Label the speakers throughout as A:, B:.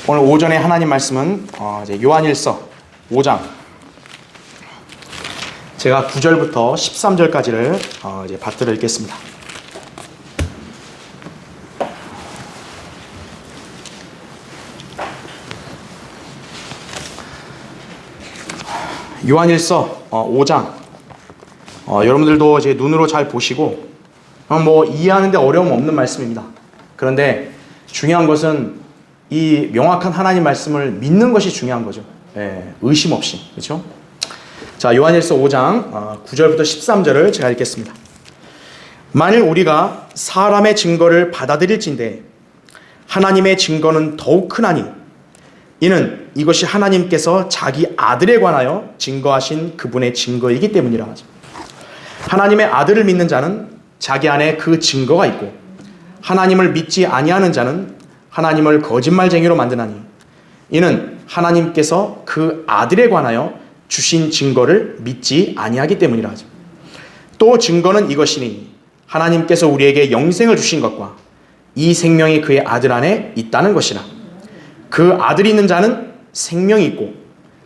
A: 오늘 오전에 하나님 말씀은 이제 요한일서 5장 제가 9절부터 13절까지를 이제 받들어 읽겠습니다. 요한일서 5장 여러분들도 이제 눈으로 잘 보시고 뭐 이해하는데 어려움 없는 말씀입니다. 그런데 중요한 것은 이 명확한 하나님 말씀을 믿는 것이 중요한 거죠. 의심 없이. 그렇죠? 자, 요한일서 5장 9절부터 13절을 제가 읽겠습니다. 만일 우리가 사람의 증거를 받아들일진대 하나님의 증거는 더욱 크나니 이는 이것이 하나님께서 자기 아들에 관하여 증거하신 그분의 증거이기 때문이라 하죠. 하나님의 아들을 믿는 자는 자기 안에 그 증거가 있고 하나님을 믿지 아니하는 자는 하나님을 거짓말쟁이로 만드나니 이는 하나님께서 그 아들에 관하여 주신 증거를 믿지 아니하기 때문이라 하죠. 또 증거는 이것이니 하나님께서 우리에게 영생을 주신 것과 이 생명이 그의 아들 안에 있다는 것이라. 그 아들이 있는 자는 생명이 있고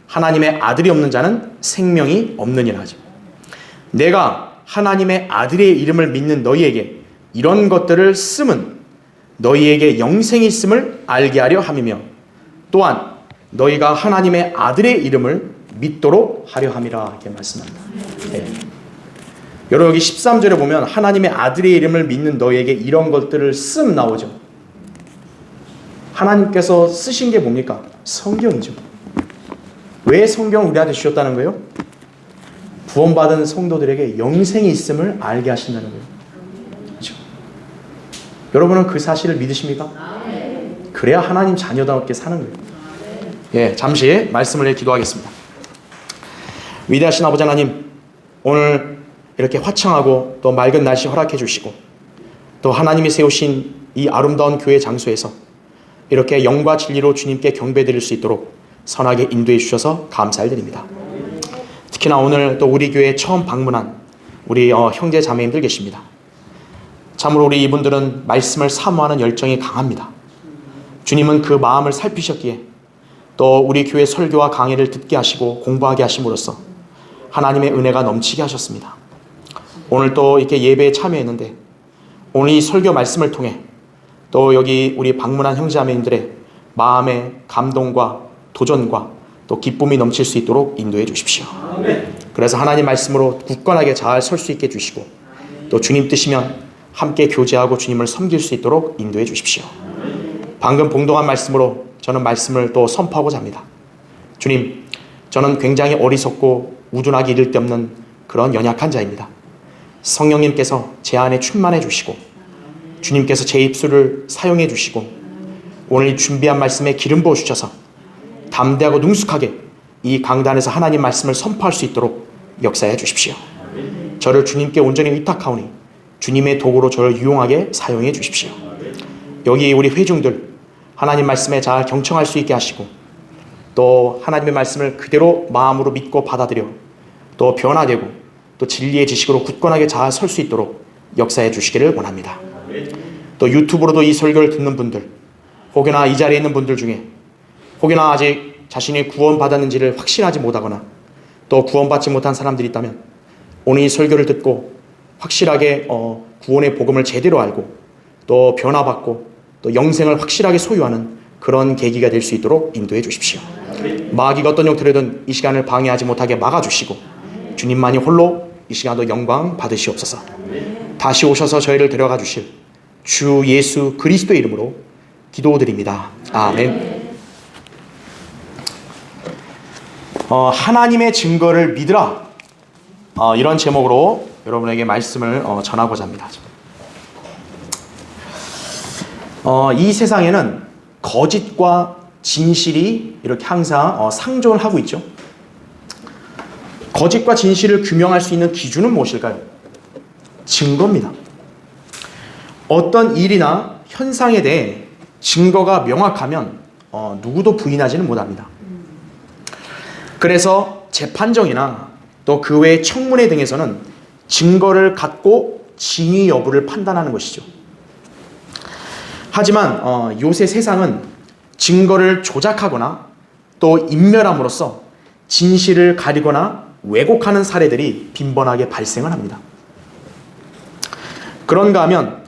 A: 하나님의 아들이 없는 자는 생명이 없느니라 하죠. 내가 하나님의 아들의 이름을 믿는 너희에게 이런 것들을 쓰면 너희에게 영생이 있음을 알게 하려 함이며 또한 너희가 하나님의 아들의 이름을 믿도록 하려 함이라 이렇게 말씀합니다. 여러분 여기 13절에 보면 하나님의 아들의 이름을 믿는 너희에게 이런 것들을 쓰면 나오죠. 하나님께서 쓰신 게 뭡니까? 성경이죠. 왜 성경을 우리한테 주셨다는 거예요? 구원받은 성도들에게 영생이 있음을 알게 하신다는 거예요. 여러분은 그 사실을 믿으십니까? 그래야 하나님 자녀답게 사는 거예요. 잠시 말씀을 기도하겠습니다. 위대하신 아버지 하나님, 오늘 이렇게 화창하고 또 맑은 날씨 허락해 주시고 또 하나님이 세우신 이 아름다운 교회 장소에서 이렇게 영과 진리로 주님께 경배드릴 수 있도록 선하게 인도해 주셔서 감사드립니다. 특히나 오늘 또 우리 교회에 처음 방문한 우리 형제 자매님들 계십니다. 참으로 우리 이분들은 말씀을 사모하는 열정이 강합니다. 주님은 그 마음을 살피셨기에 또 우리 교회 설교와 강의를 듣게 하시고 공부하게 하심으로써 하나님의 은혜가 넘치게 하셨습니다. 오늘 또 이렇게 예배에 참여했는데 오늘 이 설교 말씀을 통해 또 여기 우리 방문한 형제자매님들의 마음의 감동과 도전과 또 기쁨이 넘칠 수 있도록 인도해 주십시오. 그래서 하나님 말씀으로 굳건하게 잘 설 수 있게 해주시고 또 주님 뜻이면 함께 교제하고 주님을 섬길 수 있도록 인도해 주십시오. 방금 봉독한 말씀으로 저는 말씀을 또 선포하고자 합니다. 주님, 저는 굉장히 어리석고 우둔하기 이를 데 없는 그런 연약한 자입니다. 성령님께서 제 안에 충만해 주시고 주님께서 제 입술을 사용해 주시고 오늘 준비한 말씀에 기름 부어 주셔서 담대하고 능숙하게 이 강단에서 하나님 말씀을 선포할 수 있도록 역사해 주십시오. 저를 주님께 온전히 의탁하오니 주님의 도구로 저를 유용하게 사용해 주십시오. 여기 우리 회중들 하나님 말씀에 잘 경청할 수 있게 하시고 또 하나님의 말씀을 그대로 마음으로 믿고 받아들여 또 변화되고 또 진리의 지식으로 굳건하게 잘 설 수 있도록 역사해 주시기를 원합니다. 또 유튜브로도 이 설교를 듣는 분들 혹여나 이 자리에 있는 분들 중에 혹여나 아직 자신이 구원받았는지를 확신하지 못하거나 또 구원받지 못한 사람들이 있다면 오늘 이 설교를 듣고 확실하게 구원의 복음을 제대로 알고 또 변화받고 또 영생을 확실하게 소유하는 그런 계기가 될 수 있도록 인도해 주십시오. 마귀가 어떤 형태로든 이 시간을 방해하지 못하게 막아주시고 주님만이 홀로 이 시간도 영광 받으시옵소서. 다시 오셔서 저희를 데려가 주실 주 예수 그리스도의 이름으로 기도드립니다. 아멘. 하나님의 증거를 믿으라, 이런 제목으로 여러분에게 말씀을 전하고자 합니다. 이 세상에는 거짓과 진실이 이렇게 항상 상존을 하고 있죠. 거짓과 진실을 규명할 수 있는 기준은 무엇일까요? 증거입니다. 어떤 일이나 현상에 대해 증거가 명확하면 누구도 부인하지는 못합니다. 그래서 재판정이나 또 그 외의 청문회 등에서는 증거를 갖고 진위 여부를 판단하는 것이죠. 하지만 요새 세상은 증거를 조작하거나 또 인멸함으로써 진실을 가리거나 왜곡하는 사례들이 빈번하게 발생을 합니다. 그런가 하면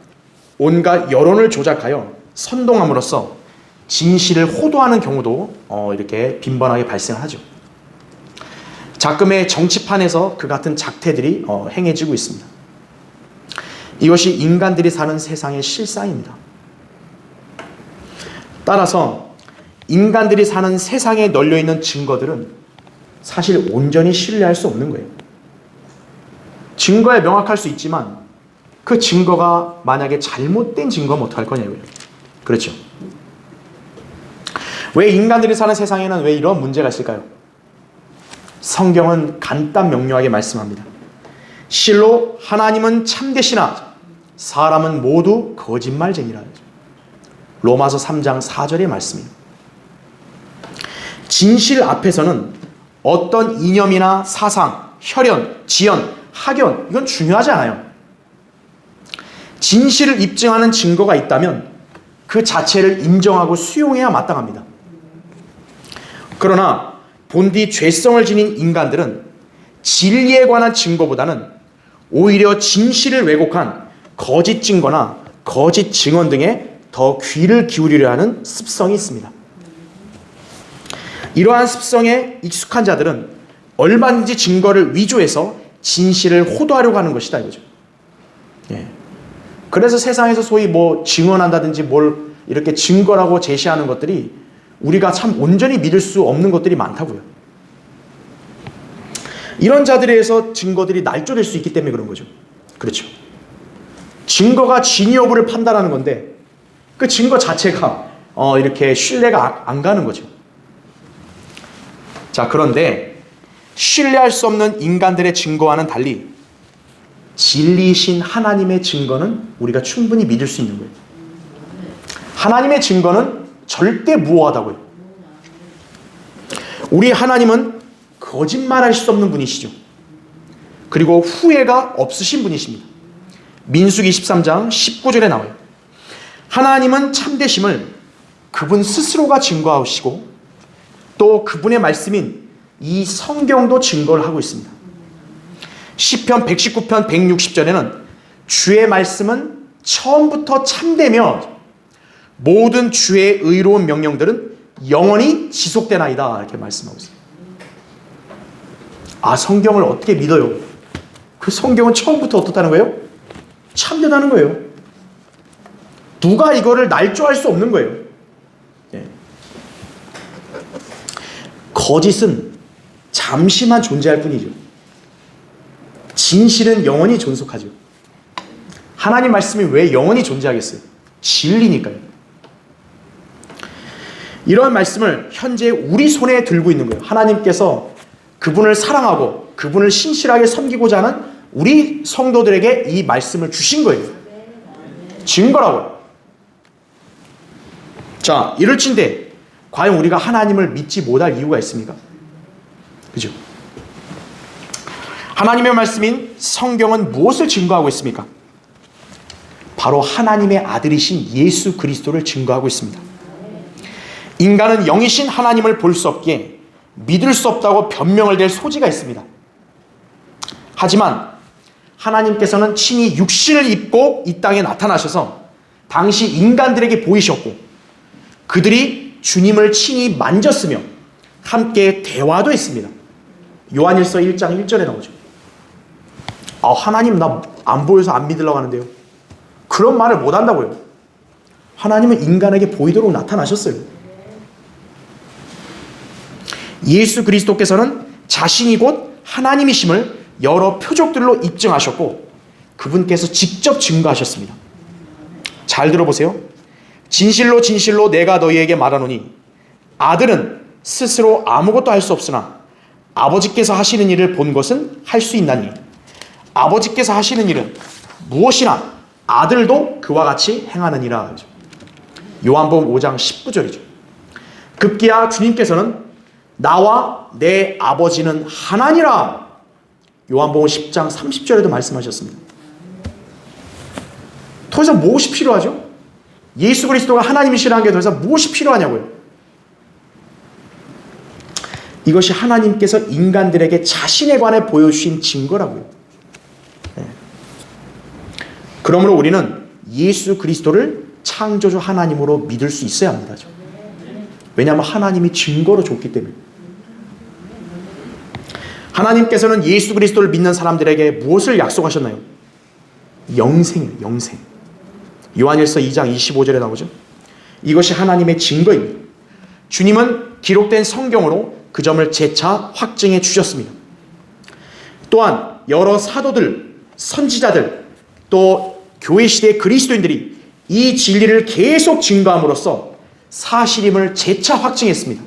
A: 온갖 여론을 조작하여 선동함으로써 진실을 호도하는 경우도 이렇게 빈번하게 발생하죠. 자금의 정치판에서 그 같은 작태들이 행해지고 있습니다. 이것이 인간들이 사는 세상의 실상입니다. 따라서 인간들이 사는 세상에 널려있는 증거들은 사실 온전히 신뢰할 수 없는 거예요. 증거에 명확할 수 있지만 그 증거가 만약에 잘못된 증거면 어떡할 거냐고요. 그렇죠. 왜 인간들이 사는 세상에는 왜 이런 문제가 있을까요? 성경은 간단 명료하게 말씀합니다. 실로 하나님은 참되시나 사람은 모두 거짓말쟁이라. 로마서 3장 4절의 말씀입니다. 진실 앞에서는 어떤 이념이나 사상, 혈연, 지연, 학연 이건 중요하지 않아요. 진실을 입증하는 증거가 있다면 그 자체를 인정하고 수용해야 마땅합니다. 그러나 본디 죄성을 지닌 인간들은 진리에 관한 증거보다는 오히려 진실을 왜곡한 거짓 증거나 거짓 증언 등에 더 귀를 기울이려 하는 습성이 있습니다. 이러한 습성에 익숙한 자들은 얼마든지 증거를 위조해서 진실을 호도하려고 하는 것이다 이거죠. 예. 그래서 세상에서 소위 뭐 증언한다든지 뭘 이렇게 증거라고 제시하는 것들이 우리가 참 온전히 믿을 수 없는 것들이 많다고요. 이런 자들에 의해서 증거들이 날조될 수 있기 때문에 그런 거죠. 그렇죠. 증거가 진위 여부를 판단하는 건데 그 증거 자체가 이렇게 신뢰가 안 가는 거죠. 자, 그런데 신뢰할 수 없는 인간들의 증거와는 달리 진리이신 하나님의 증거는 우리가 충분히 믿을 수 있는 거예요. 하나님의 증거는 절대 무오하다고요. 우리 하나님은 거짓말할 수 없는 분이시죠. 그리고 후회가 없으신 분이십니다. 민수기 23장 19절에 나와요. 하나님은 참되심을 그분 스스로가 증거하시고 또 그분의 말씀인 이 성경도 증거를 하고 있습니다. 시편 119편 160절에는 주의 말씀은 처음부터 참되며 모든 주의 의로운 명령들은 영원히 지속되나이다 이렇게 말씀하고 있습니다. 아, 성경을 어떻게 믿어요? 그 성경은 처음부터 어떻다는 거예요? 참되다는 거예요. 누가 이거를 날조할 수 없는 거예요. 예. 거짓은 잠시만 존재할 뿐이죠. 진실은 영원히 존속하죠. 하나님 말씀이 왜 영원히 존재하겠어요? 진리니까요. 이런 말씀을 현재 우리 손에 들고 있는 거예요. 하나님께서 그분을 사랑하고 그분을 신실하게 섬기고자 하는 우리 성도들에게 이 말씀을 주신 거예요. 증거라고요. 자, 이럴진데 과연 우리가 하나님을 믿지 못할 이유가 있습니까? 그죠? 하나님의 말씀인 성경은 무엇을 증거하고 있습니까? 바로 하나님의 아들이신 예수 그리스도를 증거하고 있습니다. 인간은 영이신 하나님을 볼 수 없기에 믿을 수 없다고 변명을 댈 소지가 있습니다. 하지만 하나님께서는 친히 육신을 입고 이 땅에 나타나셔서 당시 인간들에게 보이셨고 그들이 주님을 친히 만졌으며 함께 대화도 했습니다. 요한일서 1장 1절에 나오죠. 아, 하나님 나 안 보여서 안 믿으려고 하는데요. 그런 말을 못 한다고요. 하나님은 인간에게 보이도록 나타나셨어요. 예수 그리스도께서는 자신이 곧 하나님이심을 여러 표적들로 입증하셨고 그분께서 직접 증거하셨습니다. 잘 들어보세요. 진실로 진실로 내가 너희에게 말하노니 아들은 스스로 아무것도 할 수 없으나 아버지께서 하시는 일을 본 것은 할 수 있나니 아버지께서 하시는 일은 무엇이나 아들도 그와 같이 행하느니라. 요한복음 5장 19절이죠. 급기야 주님께서는 나와 내 아버지는 하나니라. 요한복음 10장 30절에도 말씀하셨습니다. 더 이상 무엇이 필요하죠? 예수 그리스도가 하나님이시라는 게 더 이상 무엇이 필요하냐고요. 이것이 하나님께서 인간들에게 자신에 관해 보여주신 증거라고요. 그러므로 우리는 예수 그리스도를 창조주 하나님으로 믿을 수 있어야 합니다. 왜냐하면 하나님이 증거로 줬기 때문에. 하나님께서는 예수 그리스도를 믿는 사람들에게 무엇을 약속하셨나요? 영생이에요. 영생. 요한일서 2장 25절에 나오죠. 이것이 하나님의 증거입니다. 주님은 기록된 성경으로 그 점을 재차 확증해 주셨습니다. 또한 여러 사도들, 선지자들, 또 교회 시대 그리스도인들이 이 진리를 계속 증거함으로써 사실임을 재차 확증했습니다.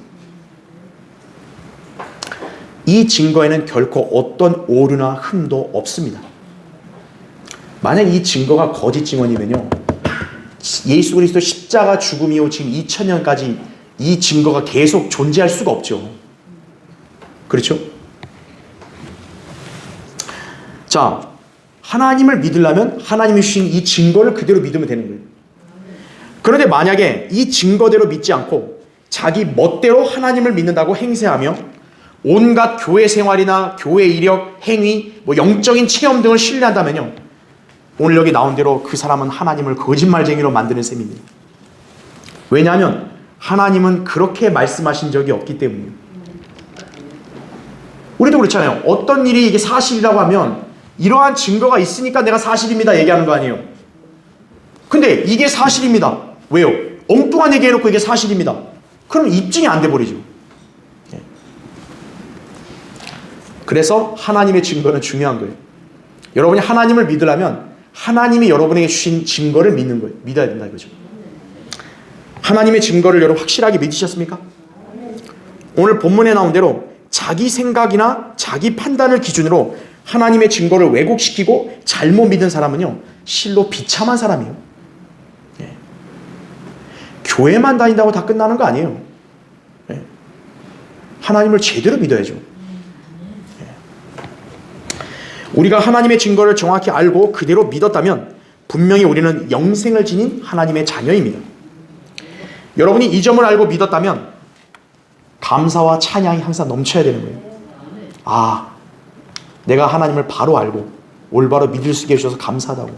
A: 이 증거에는 결코 어떤 오류나 흠도 없습니다. 만약 이 증거가 거짓 증언이면요, 예수 그리스도 십자가 죽음 이후 지금 2000년까지 이 증거가 계속 존재할 수가 없죠. 그렇죠? 자, 하나님을 믿으려면 하나님이 주신 이 증거를 그대로 믿으면 되는 거예요. 그런데 만약에 이 증거대로 믿지 않고 자기 멋대로 하나님을 믿는다고 행세하며 온갖 교회 생활이나 교회 이력, 행위, 영적인 체험 등을 신뢰한다면요, 오늘 여기 나온 대로 그 사람은 하나님을 거짓말쟁이로 만드는 셈입니다. 왜냐하면 하나님은 그렇게 말씀하신 적이 없기 때문이에요. 우리도 그렇잖아요. 어떤 일이 이게 사실이라고 하면 이러한 증거가 있으니까 내가 사실입니다 얘기하는 거 아니에요. 근데 이게 사실입니다. 왜요? 엉뚱한 얘기 해놓고 이게 사실입니다. 그럼 입증이 안 돼버리죠. 그래서 하나님의 증거는 중요한 거예요. 여러분이 하나님을 믿으려면 하나님이 여러분에게 주신 증거를 믿는 거예요. 믿어야 된다 이거죠. 하나님의 증거를 여러분 확실하게 믿으셨습니까? 오늘 본문에 나온 대로 자기 생각이나 자기 판단을 기준으로 하나님의 증거를 왜곡시키고 잘못 믿은 사람은요, 실로 비참한 사람이에요. 예. 교회만 다닌다고 다 끝나는 거 아니에요. 예. 하나님을 제대로 믿어야죠. 예. 우리가 하나님의 증거를 정확히 알고 그대로 믿었다면 분명히 우리는 영생을 지닌 하나님의 자녀입니다. 여러분이 이 점을 알고 믿었다면 감사와 찬양이 항상 넘쳐야 되는 거예요. 아, 내가 하나님을 바로 알고 올바로 믿을 수 있게 해주셔서 감사하다고.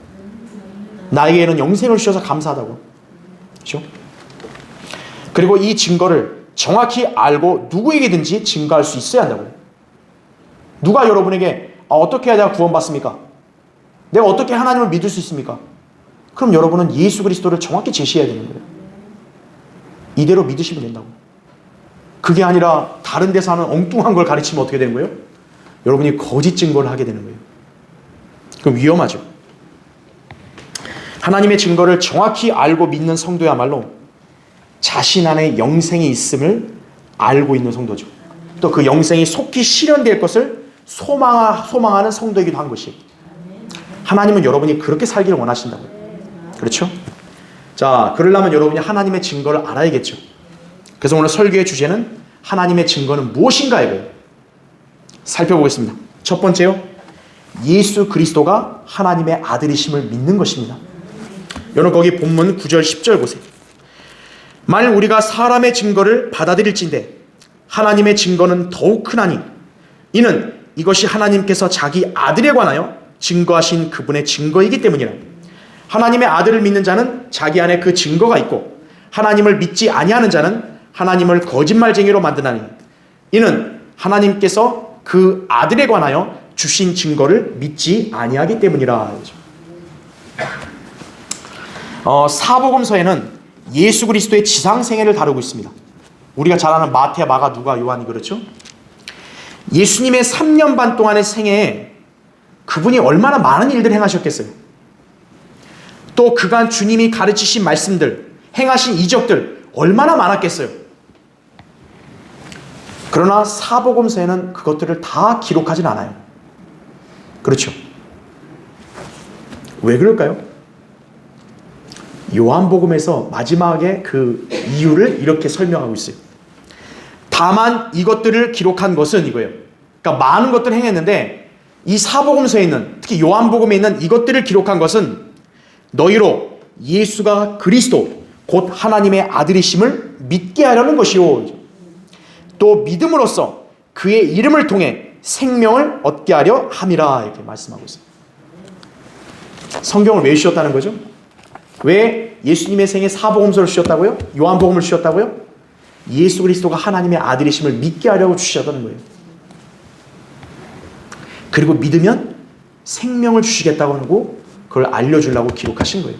A: 나에게는 영생을 주셔서 감사하다고. 그렇죠? 그리고 이 증거를 정확히 알고 누구에게든지 증거할 수 있어야 한다고요. 누가 여러분에게 어떻게 해야 내가 구원받습니까? 내가 어떻게 하나님을 믿을 수 있습니까? 그럼 여러분은 예수 그리스도를 정확히 제시해야 되는 거예요. 이대로 믿으시면 된다고. 그게 아니라 다른 데서 하는 엉뚱한 걸 가르치면 어떻게 되는 거예요? 여러분이 거짓 증거를 하게 되는 거예요. 그럼 위험하죠. 하나님의 증거를 정확히 알고 믿는 성도야말로 자신 안에 영생이 있음을 알고 있는 성도죠. 또 그 영생이 속히 실현될 것을 소망하는 성도이기도 한 것이. 하나님은 여러분이 그렇게 살기를 원하신다고요. 그렇죠? 자, 그러려면 여러분이 하나님의 증거를 알아야겠죠. 그래서 오늘 설교의 주제는 하나님의 증거는 무엇인가에 살펴보겠습니다. 첫 번째요, 예수 그리스도가 하나님의 아들이심을 믿는 것입니다. 여러분 거기 본문 9절 10절 보세요. 만일 우리가 사람의 증거를 받아들일진대 하나님의 증거는 더욱 크나니 이는 이것이 하나님께서 자기 아들에 관하여 증거하신 그분의 증거이기 때문이라. 하나님의 아들을 믿는 자는 자기 안에 그 증거가 있고 하나님을 믿지 아니하는 자는 하나님을 거짓말쟁이로 만드나니 이는 하나님께서 그 아들에 관하여 주신 증거를 믿지 아니하기 때문이라. 사복음서에는 예수 그리스도의 지상생애를 다루고 있습니다. 우리가 잘 아는 마태, 마가, 누가, 요한이 그렇죠? 예수님의 3년 반 동안의 생애에 그분이 얼마나 많은 일들을 행하셨겠어요. 또 그간 주님이 가르치신 말씀들, 행하신 이적들 얼마나 많았겠어요. 그러나 사복음서에는 그것들을 다 기록하진 않아요. 그렇죠? 왜 그럴까요? 요한복음에서 마지막에 그 이유를 이렇게 설명하고 있어요. 다만 이것들을 기록한 것은 이거예요. 그러니까 많은 것들을 행했는데 이 사복음서에 있는, 특히 요한복음에 있는 이것들을 기록한 것은 너희로 예수가 그리스도 곧 하나님의 아들이심을 믿게 하려는 것이요. 또 믿음으로써 그의 이름을 통해 생명을 얻게 하려 함이라 이렇게 말씀하고 있어요. 성경을 왜 주셨다는 거죠? 왜 예수님의 생애 사복음서를 주셨다고요? 요한복음을 주셨다고요? 예수 그리스도가 하나님의 아들이심을 믿게 하려고 주셨다는 거예요. 그리고 믿으면 생명을 주시겠다고 하고 그걸 알려주려고 기록하신 거예요.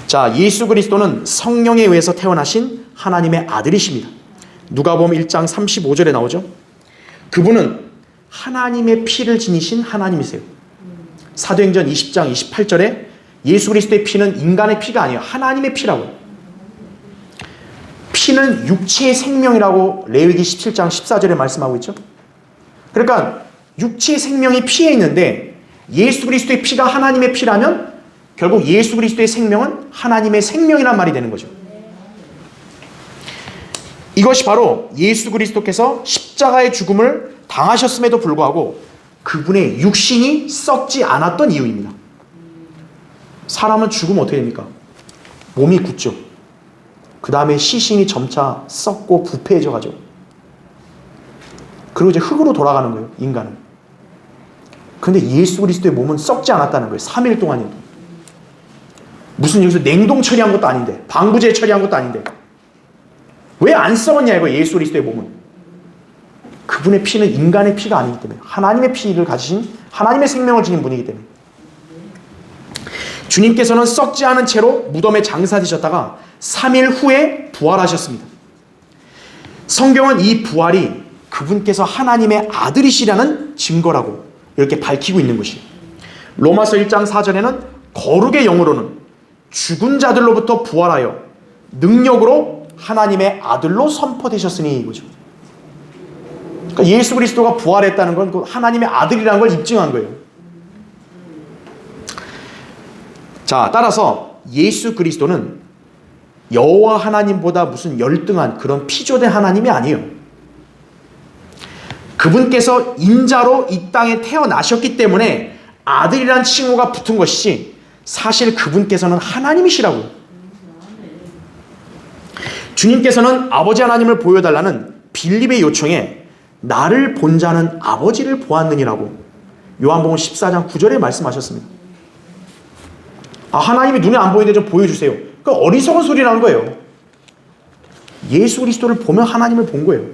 A: 자, 예수 그리스도는 성령에 의해서 태어나신 하나님의 아들이십니다. 누가복음 1장 35절에 나오죠. 그분은 하나님의 피를 지니신 하나님이세요. 사도행전 20장 28절에 예수 그리스도의 피는 인간의 피가 아니에요. 하나님의 피라고요. 피는 육체의 생명이라고 레위기 17장 14절에 말씀하고 있죠. 그러니까 육체의 생명이 피에 있는데 예수 그리스도의 피가 하나님의 피라면 결국 예수 그리스도의 생명은 하나님의 생명이란 말이 되는 거죠. 이것이 바로 예수 그리스도께서 십자가의 죽음을 당하셨음에도 불구하고 그분의 육신이 썩지 않았던 이유입니다. 사람은 죽으면 어떻게 됩니까? 몸이 굳죠. 그 다음에 시신이 점차 썩고 부패해져 가죠. 그리고 이제 흙으로 돌아가는 거예요, 인간은. 그런데 예수 그리스도의 몸은 썩지 않았다는 거예요. 3일 동안에도. 무슨 여기서 냉동 처리한 것도 아닌데, 방부제 처리한 것도 아닌데 왜 안 썩었냐 이거 예수 그리스도의 몸은. 그분의 피는 인간의 피가 아니기 때문에 하나님의 피를 가지신 하나님의 생명을 지닌 분이기 때문에. 주님께서는 썩지 않은 채로 무덤에 장사되셨다가 3일 후에 부활하셨습니다. 성경은 이 부활이 그분께서 하나님의 아들이시라는 증거라고 이렇게 밝히고 있는 것이에요. 로마서 1장 4절에는 거룩의 영으로는 죽은 자들로부터 부활하여 능력으로 하나님의 아들로 선포되셨으니 이거죠. 그러니까 예수 그리스도가 부활했다는 건 그 하나님의 아들이라는 걸 입증한 거예요. 자, 따라서 예수 그리스도는 여호와 하나님보다 무슨 열등한 그런 피조된 하나님이 아니에요. 그분께서 인자로 이 땅에 태어나셨기 때문에 아들이란 칭호가 붙은 것이지 사실 그분께서는 하나님이시라고요. 주님께서는 아버지 하나님을 보여달라는 빌립의 요청에 나를 본 자는 아버지를 보았느니라고 요한복음 14장 9절에 말씀하셨습니다. 하나님이 눈에 안 보이는데 좀 보여주세요. 그 어리석은 소리라는 거예요. 예수 그리스도를 보면 하나님을 본 거예요.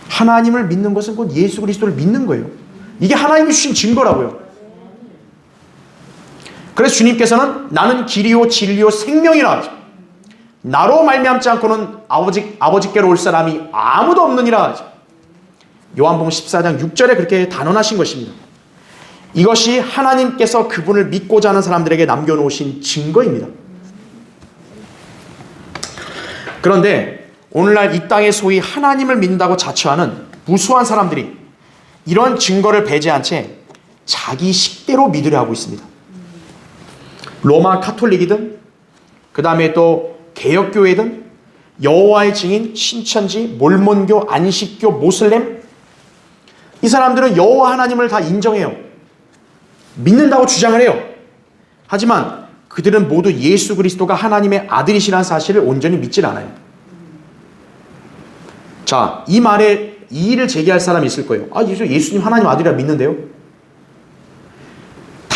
A: 하나님을 믿는 것은 곧 예수 그리스도를 믿는 거예요. 이게 하나님이 주신 증거라고요. 그래서 주님께서는 나는 길이요 진리요 생명이라 하죠. 나로 말미암지 않고는 아버지께로 올 사람이 아무도 없느니라 하죠. 요한복음 14장 6절에 그렇게 단언하신 것입니다. 이것이 하나님께서 그분을 믿고자 하는 사람들에게 남겨놓으신 증거입니다. 그런데 오늘날 이 땅에 소위 하나님을 믿는다고 자처하는 무수한 사람들이 이런 증거를 배제한 채 자기 식대로 믿으려 하고 있습니다. 로마 카톨릭이든 그 다음에 또 개혁교회든 여호와의 증인, 신천지, 몰몬교, 안식교, 모슬렘, 이 사람들은 여호와 하나님을 다 인정해요. 믿는다고 주장을 해요. 하지만 그들은 모두 예수 그리스도가 하나님의 아들이시라는 사실을 온전히 믿질 않아요. 자, 이 말에 이의를 제기할 사람이 있을 거예요. 예수님 하나님 아들이라 믿는데요.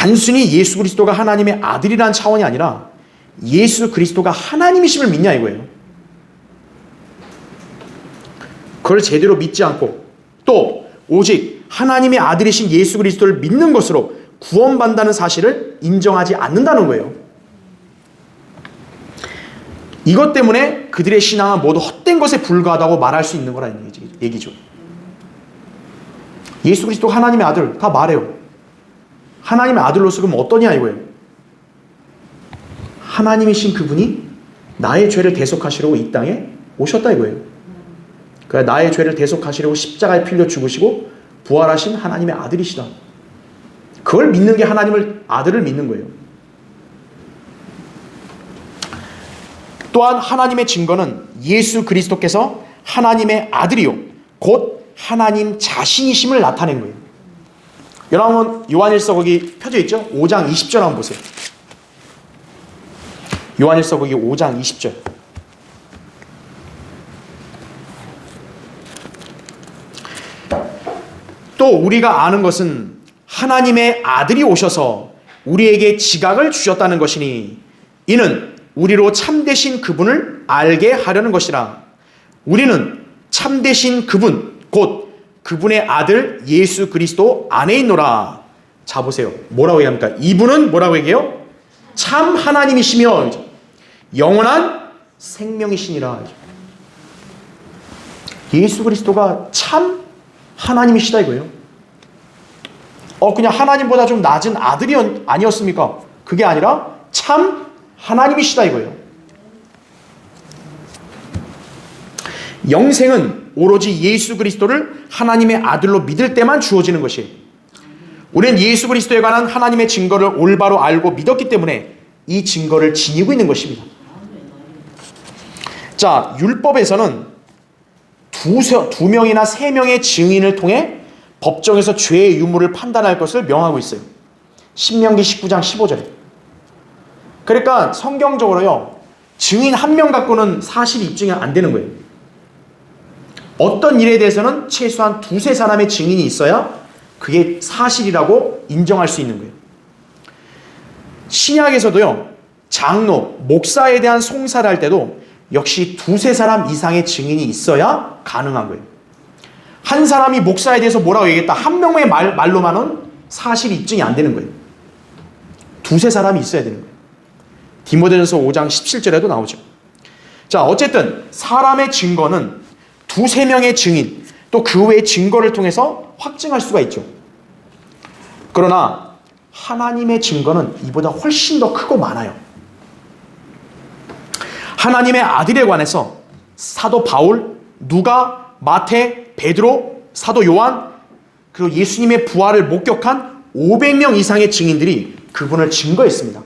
A: 단순히 예수 그리스도가 하나님의 아들이라는 차원이 아니라 예수 그리스도가 하나님이심을 믿냐 이거예요. 그걸 제대로 믿지 않고 또 오직 하나님의 아들이신 예수 그리스도를 믿는 것으로 구원받는다는 사실을 인정하지 않는다는 거예요. 이것 때문에 그들의 신앙은 모두 헛된 것에 불과하다고 말할 수 있는 거라는 얘기죠. 예수 그리스도 하나님의 아들 다 말해요. 하나님의 아들로서 그럼 어떠냐 이거예요. 하나님이신 그분이 나의 죄를 대속하시려고 이 땅에 오셨다 이거예요. 그러니까 나의 죄를 대속하시려고 십자가에 필려 죽으시고 부활하신 하나님의 아들이시다. 그걸 믿는 게 하나님을 아들을 믿는 거예요. 또한 하나님의 증거는 예수 그리스도께서 하나님의 아들이요 곧 하나님 자신이심을 나타낸 거예요. 여러분 요한일서 거기 펴져 있죠? 5장 20절 한번 보세요. 요한일서 거기 5장 20절. 또 우리가 아는 것은 하나님의 아들이 오셔서 우리에게 지각을 주셨다는 것이니 이는 우리로 참되신 그분을 알게 하려는 것이라. 우리는 참되신 그분 곧 그분의 아들 예수 그리스도 안에 있노라. 자 보세요. 뭐라고 얘기합니까? 이분은 뭐라고 얘기해요? 참 하나님이시며 영원한 생명이시니라. 예수 그리스도가 참 하나님이시다 이거예요. 그냥 하나님보다 좀 낮은 아들이 아니었습니까? 그게 아니라 참 하나님이시다 이거예요. 영생은 오로지 예수 그리스도를 하나님의 아들로 믿을 때만 주어지는 것이에요. 우리는 예수 그리스도에 관한 하나님의 증거를 올바로 알고 믿었기 때문에 이 증거를 지니고 있는 것입니다. 자, 율법에서는 두 명이나 세 명의 증인을 통해 법정에서 죄의 유무를 판단할 것을 명하고 있어요. 신명기 19장 15절에. 그러니까 성경적으로요, 증인 한 명 갖고는 사실 입증이 안 되는 거예요. 어떤 일에 대해서는 최소한 두세 사람의 증인이 있어야 그게 사실이라고 인정할 수 있는 거예요. 신약에서도요, 장로, 목사에 대한 송사를 할 때도 역시 두세 사람 이상의 증인이 있어야 가능한 거예요. 한 사람이 목사에 대해서 뭐라고 얘기했다, 한 명의 말로만은 사실 입증이 안 되는 거예요. 두세 사람이 있어야 되는 거예요. 디모데전서 5장 17절에도 나오죠. 자, 어쨌든 사람의 증거는 두세 명의 증인, 또 그 외의 증거를 통해서 확증할 수가 있죠. 그러나 하나님의 증거는 이보다 훨씬 더 크고 많아요. 하나님의 아들에 관해서 사도 바울, 누가, 마태, 베드로, 사도 요한, 그리고 예수님의 부활을 목격한 500명 이상의 증인들이 그분을 증거했습니다.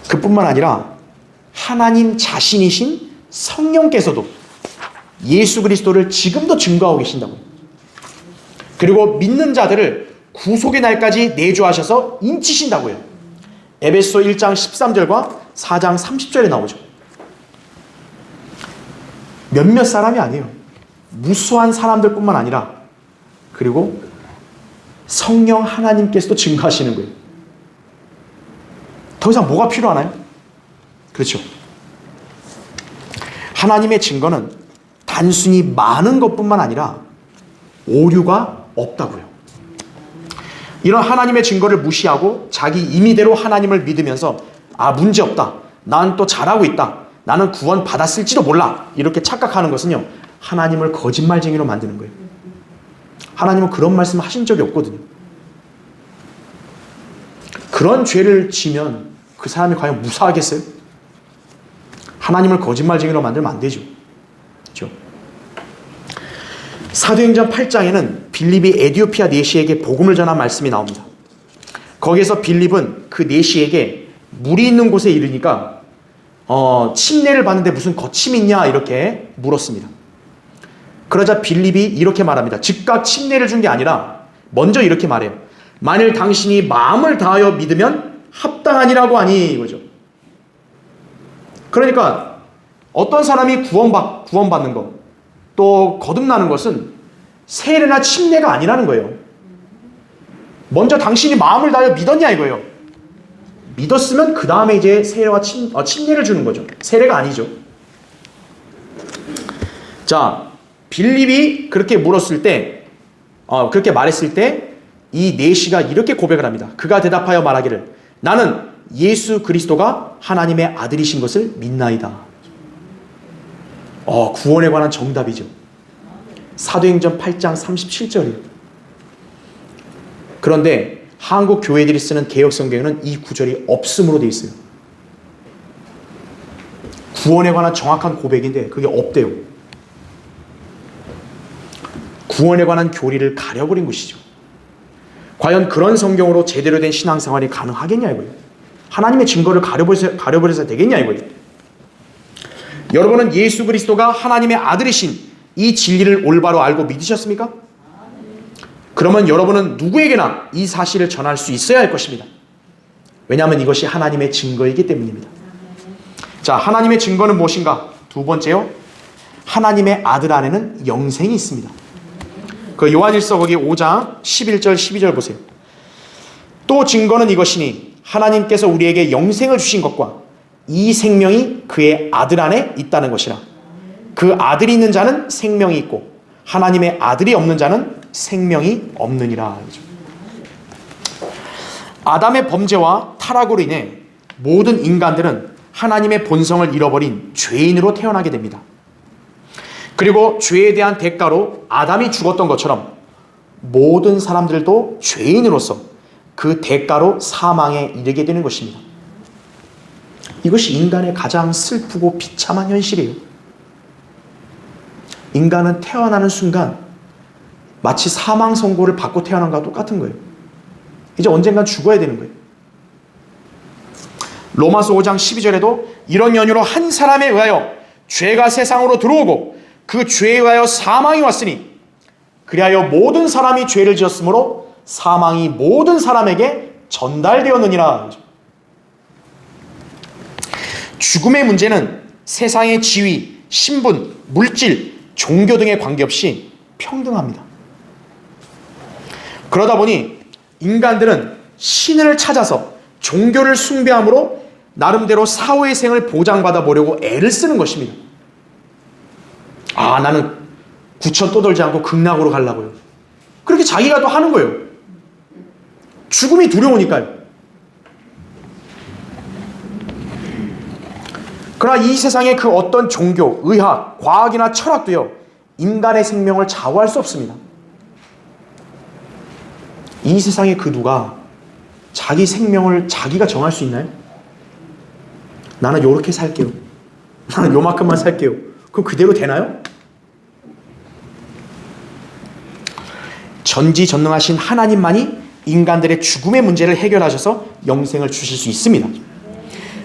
A: 그뿐만 아니라 하나님 자신이신 성령께서도 예수 그리스도를 지금도 증거하고 계신다고요. 그리고 믿는 자들을 구속의 날까지 내주하셔서 인치신다고요. 에베소 1장 13절과 4장 30절에 나오죠. 몇몇 사람이 아니에요. 무수한 사람들뿐만 아니라 그리고 성령 하나님께서도 증거하시는 거예요. 더 이상 뭐가 필요하나요? 그렇죠. 하나님의 증거는 단순히 많은 것뿐만 아니라 오류가 없다고요. 이런 하나님의 증거를 무시하고 자기 임의대로 하나님을 믿으면서 문제없다, 난 또 잘하고 있다, 나는 구원 받았을지도 몰라, 이렇게 착각하는 것은요, 하나님을 거짓말쟁이로 만드는 거예요. 하나님은 그런 말씀을 하신 적이 없거든요. 그런 죄를 지면 그 사람이 과연 무사하겠어요? 하나님을 거짓말쟁이로 만들면 안 되죠. 그렇죠? 사도행전 8장에는 빌립이 에디오피아 내시에게 복음을 전한 말씀이 나옵니다. 거기에서 빌립은 그 내시에게 물이 있는 곳에 이르니까 침례를 받는데 무슨 거침이 있냐 이렇게 물었습니다. 그러자 빌립이 이렇게 말합니다. 즉각 침례를 준 게 아니라 먼저 이렇게 말해요. 만일 당신이 마음을 다하여 믿으면 합당하니라고 하니 이거죠. 그러니까 어떤 사람이 구원받는 것, 또 거듭나는 것은 세례나 침례가 아니라는 거예요. 먼저 당신이 마음을 다하여 믿었냐 이거예요. 믿었으면 그 다음에 이제 세례와 침례를 주는 거죠. 세례가 아니죠. 자, 빌립이 그렇게 물었을 때, 그렇게 말했을 때 이 내시가 이렇게 고백을 합니다. 그가 대답하여 말하기를 나는 예수 그리스도가 하나님의 아들이신 것을 믿나이다. 구원에 관한 정답이죠. 사도행전 8장 37절이에요. 그런데 한국 교회들이 쓰는 개역성경에는 이 구절이 없음으로 되어 있어요. 구원에 관한 정확한 고백인데 그게 없대요. 구원에 관한 교리를 가려버린 것이죠. 과연 그런 성경으로 제대로 된 신앙생활이 가능하겠냐 이거예요. 하나님의 증거를 가려버려서 되겠냐 이거예요. 여러분은 예수 그리스도가 하나님의 아들이신 이 진리를 올바로 알고 믿으셨습니까? 그러면 여러분은 누구에게나 이 사실을 전할 수 있어야 할 것입니다. 왜냐하면 이것이 하나님의 증거이기 때문입니다. 자, 하나님의 증거는 무엇인가? 두 번째요, 하나님의 아들 안에는 영생이 있습니다. 그 요한일서 거기 5장 11절 12절 보세요. 또 증거는 이것이니 하나님께서 우리에게 영생을 주신 것과 이 생명이 그의 아들 안에 있다는 것이라. 그 아들이 있는 자는 생명이 있고 하나님의 아들이 없는 자는 생명이 없느니라. 아담의 범죄와 타락으로 인해 모든 인간들은 하나님의 본성을 잃어버린 죄인으로 태어나게 됩니다. 그리고 죄에 대한 대가로 아담이 죽었던 것처럼 모든 사람들도 죄인으로서 그 대가로 사망에 이르게 되는 것입니다. 이것이 인간의 가장 슬프고 비참한 현실이에요. 인간은 태어나는 순간 마치 사망 선고를 받고 태어난 것과 똑같은 거예요. 이제 언젠간 죽어야 되는 거예요. 로마서 5장 12절에도 이런 연유로 한 사람에 의하여 죄가 세상으로 들어오고 그 죄에 의하여 사망이 왔으니 그리하여 모든 사람이 죄를 지었으므로 사망이 모든 사람에게 전달되었느니라. 죽음의 문제는 세상의 지위, 신분, 물질, 종교 등에 관계없이 평등합니다. 그러다 보니 인간들은 신을 찾아서 종교를 숭배함으로 나름대로 사후의 생을 보장받아 보려고 애를 쓰는 것입니다. 아, 나는 구천 떠돌지 않고 극락으로 가려고요. 그렇게 자기가 또 하는 거예요. 죽음이 두려우니까요. 그러나 이 세상의 그 어떤 종교, 의학, 과학이나 철학도요, 인간의 생명을 좌우할 수 없습니다. 이 세상의 그 누가 자기 생명을 자기가 정할 수 있나요? 나는 요렇게 살게요. 나는 요만큼만 살게요. 그럼 그대로 되나요? 전지전능하신 하나님만이 인간들의 죽음의 문제를 해결하셔서 영생을 주실 수 있습니다.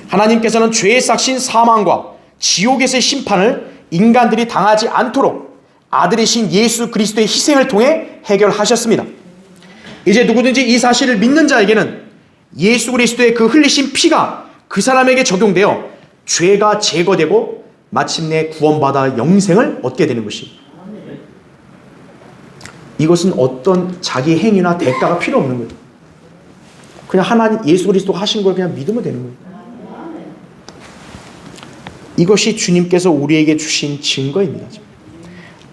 A: 하나님께서는 죄에 싹신 사망과 지옥에서의 심판을 인간들이 당하지 않도록 아들이신 예수 그리스도의 희생을 통해 해결하셨습니다. 이제 누구든지 이 사실을 믿는 자에게는 예수 그리스도의 그 흘리신 피가 그 사람에게 적용되어 죄가 제거되고 마침내 구원받아 영생을 얻게 되는 것입니다. 이것은 어떤 자기 행위나 대가가 필요 없는 거예요. 그냥 하나님 예수 그리스도가 하신 걸 그냥 믿으면 되는 거예요. 이것이 주님께서 우리에게 주신 증거입니다.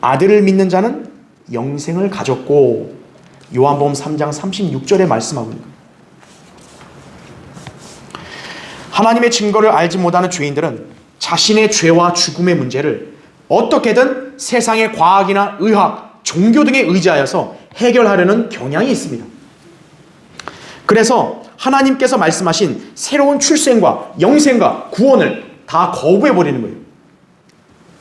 A: 아들을 믿는 자는 영생을 가졌고, 요한복음 3장 36절에 말씀하고 있는 거예요. 하나님의 증거를 알지 못하는 죄인들은 자신의 죄와 죽음의 문제를 어떻게든 세상의 과학이나 의학, 종교 등에 의지하여서 해결하려는 경향이 있습니다. 그래서 하나님께서 말씀하신 새로운 출생과 영생과 구원을 다 거부해버리는 거예요.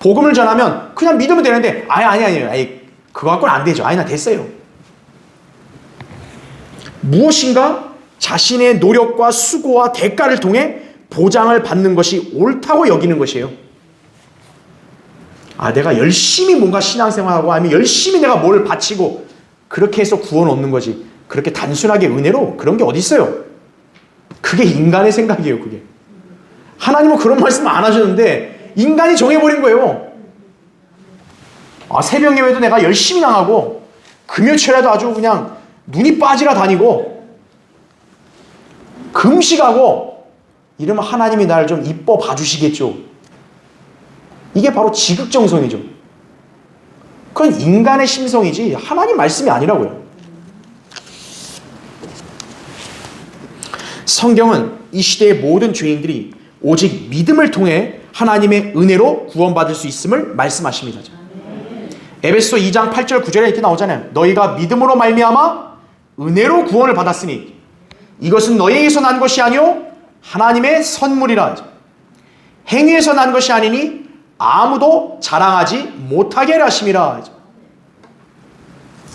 A: 복음을 전하면 그냥 믿으면 되는데 아니 그거 갖고는 안 되죠. 나 됐어요. 무엇인가 자신의 노력과 수고와 대가를 통해 보장을 받는 것이 옳다고 여기는 것이에요. 내가 열심히 뭔가 신앙생활하고 아니면 열심히 내가 뭘 바치고 그렇게 해서 구원 얻는 거지. 그렇게 단순하게 은혜로 그런 게 어디 있어요? 그게 인간의 생각이에요. 그게. 하나님은 그런 말씀 안 하셨는데 인간이 정해버린 거예요. 새벽 예배도 내가 열심히 나가고 금요일에도 아주 그냥 눈이 빠지라 다니고 금식하고 이러면 하나님이 나를 좀 이뻐 봐주시겠죠. 이게 바로 지극정성이죠. 그건 인간의 심성이지 하나님 말씀이 아니라고요. 성경은 이 시대의 모든 죄인들이 오직 믿음을 통해 하나님의 은혜로 구원받을 수 있음을 말씀하십니다. 에베소 2장 8절 9절에 이렇게 나오잖아요. 너희가 믿음으로 말미암아 은혜로 구원을 받았으니 이것은 너희에게서 난 것이 아니요 하나님의 선물이라. 행위에서 난 것이 아니니 아무도 자랑하지 못하게 하심이라.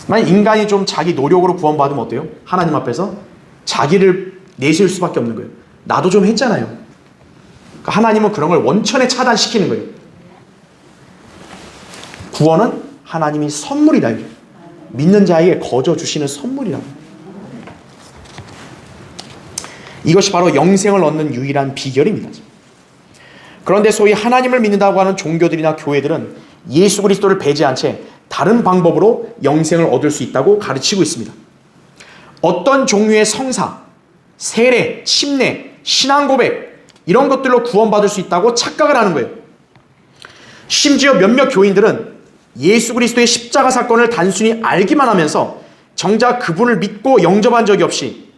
A: 만약 인간이 좀 자기 노력으로 구원받으면 어때요? 하나님 앞에서 자기를 내세울 수밖에 없는 거예요. 나도 좀 했잖아요. 그러니까 하나님은 그런 걸 원천에 차단시키는 거예요. 구원은 하나님이 선물이다. 믿는 자에게 거저 주시는 선물이라. 이것이 바로 영생을 얻는 유일한 비결입니다. 그런데 소위 하나님을 믿는다고 하는 종교들이나 교회들은 예수 그리스도를 배제한 채 다른 방법으로 영생을 얻을 수 있다고 가르치고 있습니다. 어떤 종류의 성사, 세례, 침례, 신앙 고백 이런 것들로 구원받을 수 있다고 착각을 하는 거예요. 심지어 몇몇 교인들은 예수 그리스도의 십자가 사건을 단순히 알기만 하면서 정작 그분을 믿고 영접한 적이 없이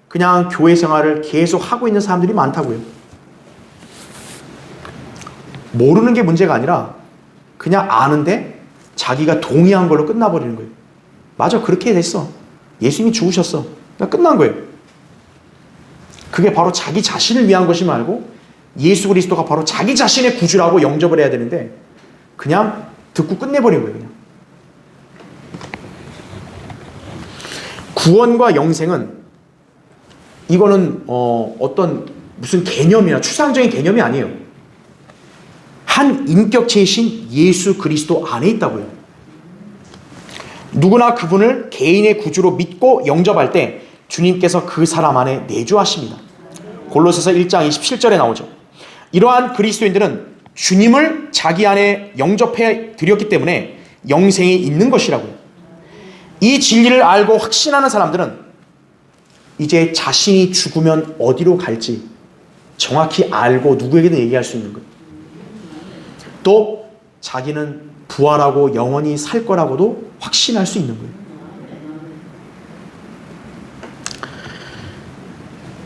A: 그냥 교회 생활을 계속 하고 있는 사람들이 많다고요. 모르는 게 문제가 아니라 그냥 아는데 자기가 동의한 걸로 끝나버리는 거예요. 맞아, 그렇게 됐어. 예수님이 죽으셨어. 그냥 끝난 거예요. 그게 바로 자기 자신을 위한 것이 말고 예수 그리스도가 바로 자기 자신의 구주라고 영접을 해야 되는데 그냥 듣고 끝내버린 거예요. 그냥. 구원과 영생은 이거는 어떤 무슨 개념이나 추상적인 개념이 아니에요. 한 인격체이신 예수 그리스도 안에 있다고요. 누구나 그분을 개인의 구주로 믿고 영접할 때 주님께서 그 사람 안에 내주하십니다. 골로새서 1장 27절에 나오죠. 이러한 그리스도인들은 주님을 자기 안에 영접해 드렸기 때문에 영생이 있는 것이라고요. 이 진리를 알고 확신하는 사람들은 이제 자신이 죽으면 어디로 갈지 정확히 알고 누구에게든 얘기할 수 있는 거예요. 또 자기는 부활하고 영원히 살 거라고도 확신할 수 있는 거예요.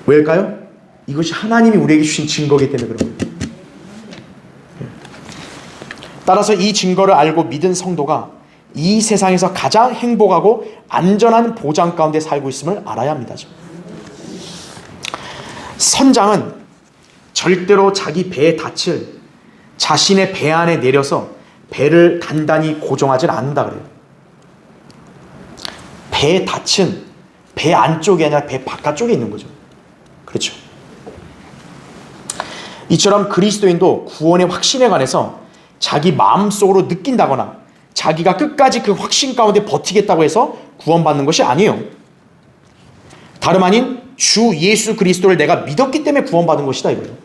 A: 왜일까요? 이것이 하나님이 우리에게 주신 증거이기 때문에 그런 거예요. 따라서 이 증거를 알고 믿은 성도가 이 세상에서 가장 행복하고 안전한 보장 가운데 살고 있음을 알아야 합니다. 선장은 절대로 자기 배에 닻을 자신의 배 안에 내려서 배를 단단히 고정하지 않는다 그래요. 배의 닻은 배 안쪽이 아니라 배 바깥쪽에 있는 거죠. 그렇죠. 이처럼 그리스도인도 구원의 확신에 관해서 자기 마음속으로 느낀다거나 자기가 끝까지 그 확신 가운데 버티겠다고 해서 구원받는 것이 아니에요. 다름 아닌 주 예수 그리스도를 내가 믿었기 때문에 구원받은 것이다 이거예요.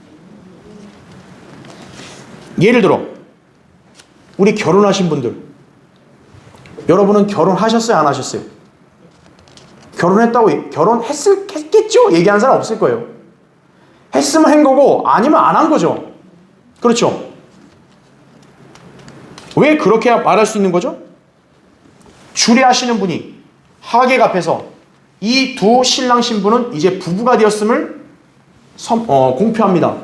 A: 예를 들어 우리 결혼하신 분들, 여러분은 결혼하셨어요? 안 하셨어요? 결혼했겠죠? 얘기하는 사람 없을 거예요. 했으면 한 거고 아니면 안 한 거죠. 그렇죠? 왜 그렇게 말할 수 있는 거죠? 주례하시는 분이 하객 앞에서 이 두 신랑 신부는 이제 부부가 되었음을 공표합니다.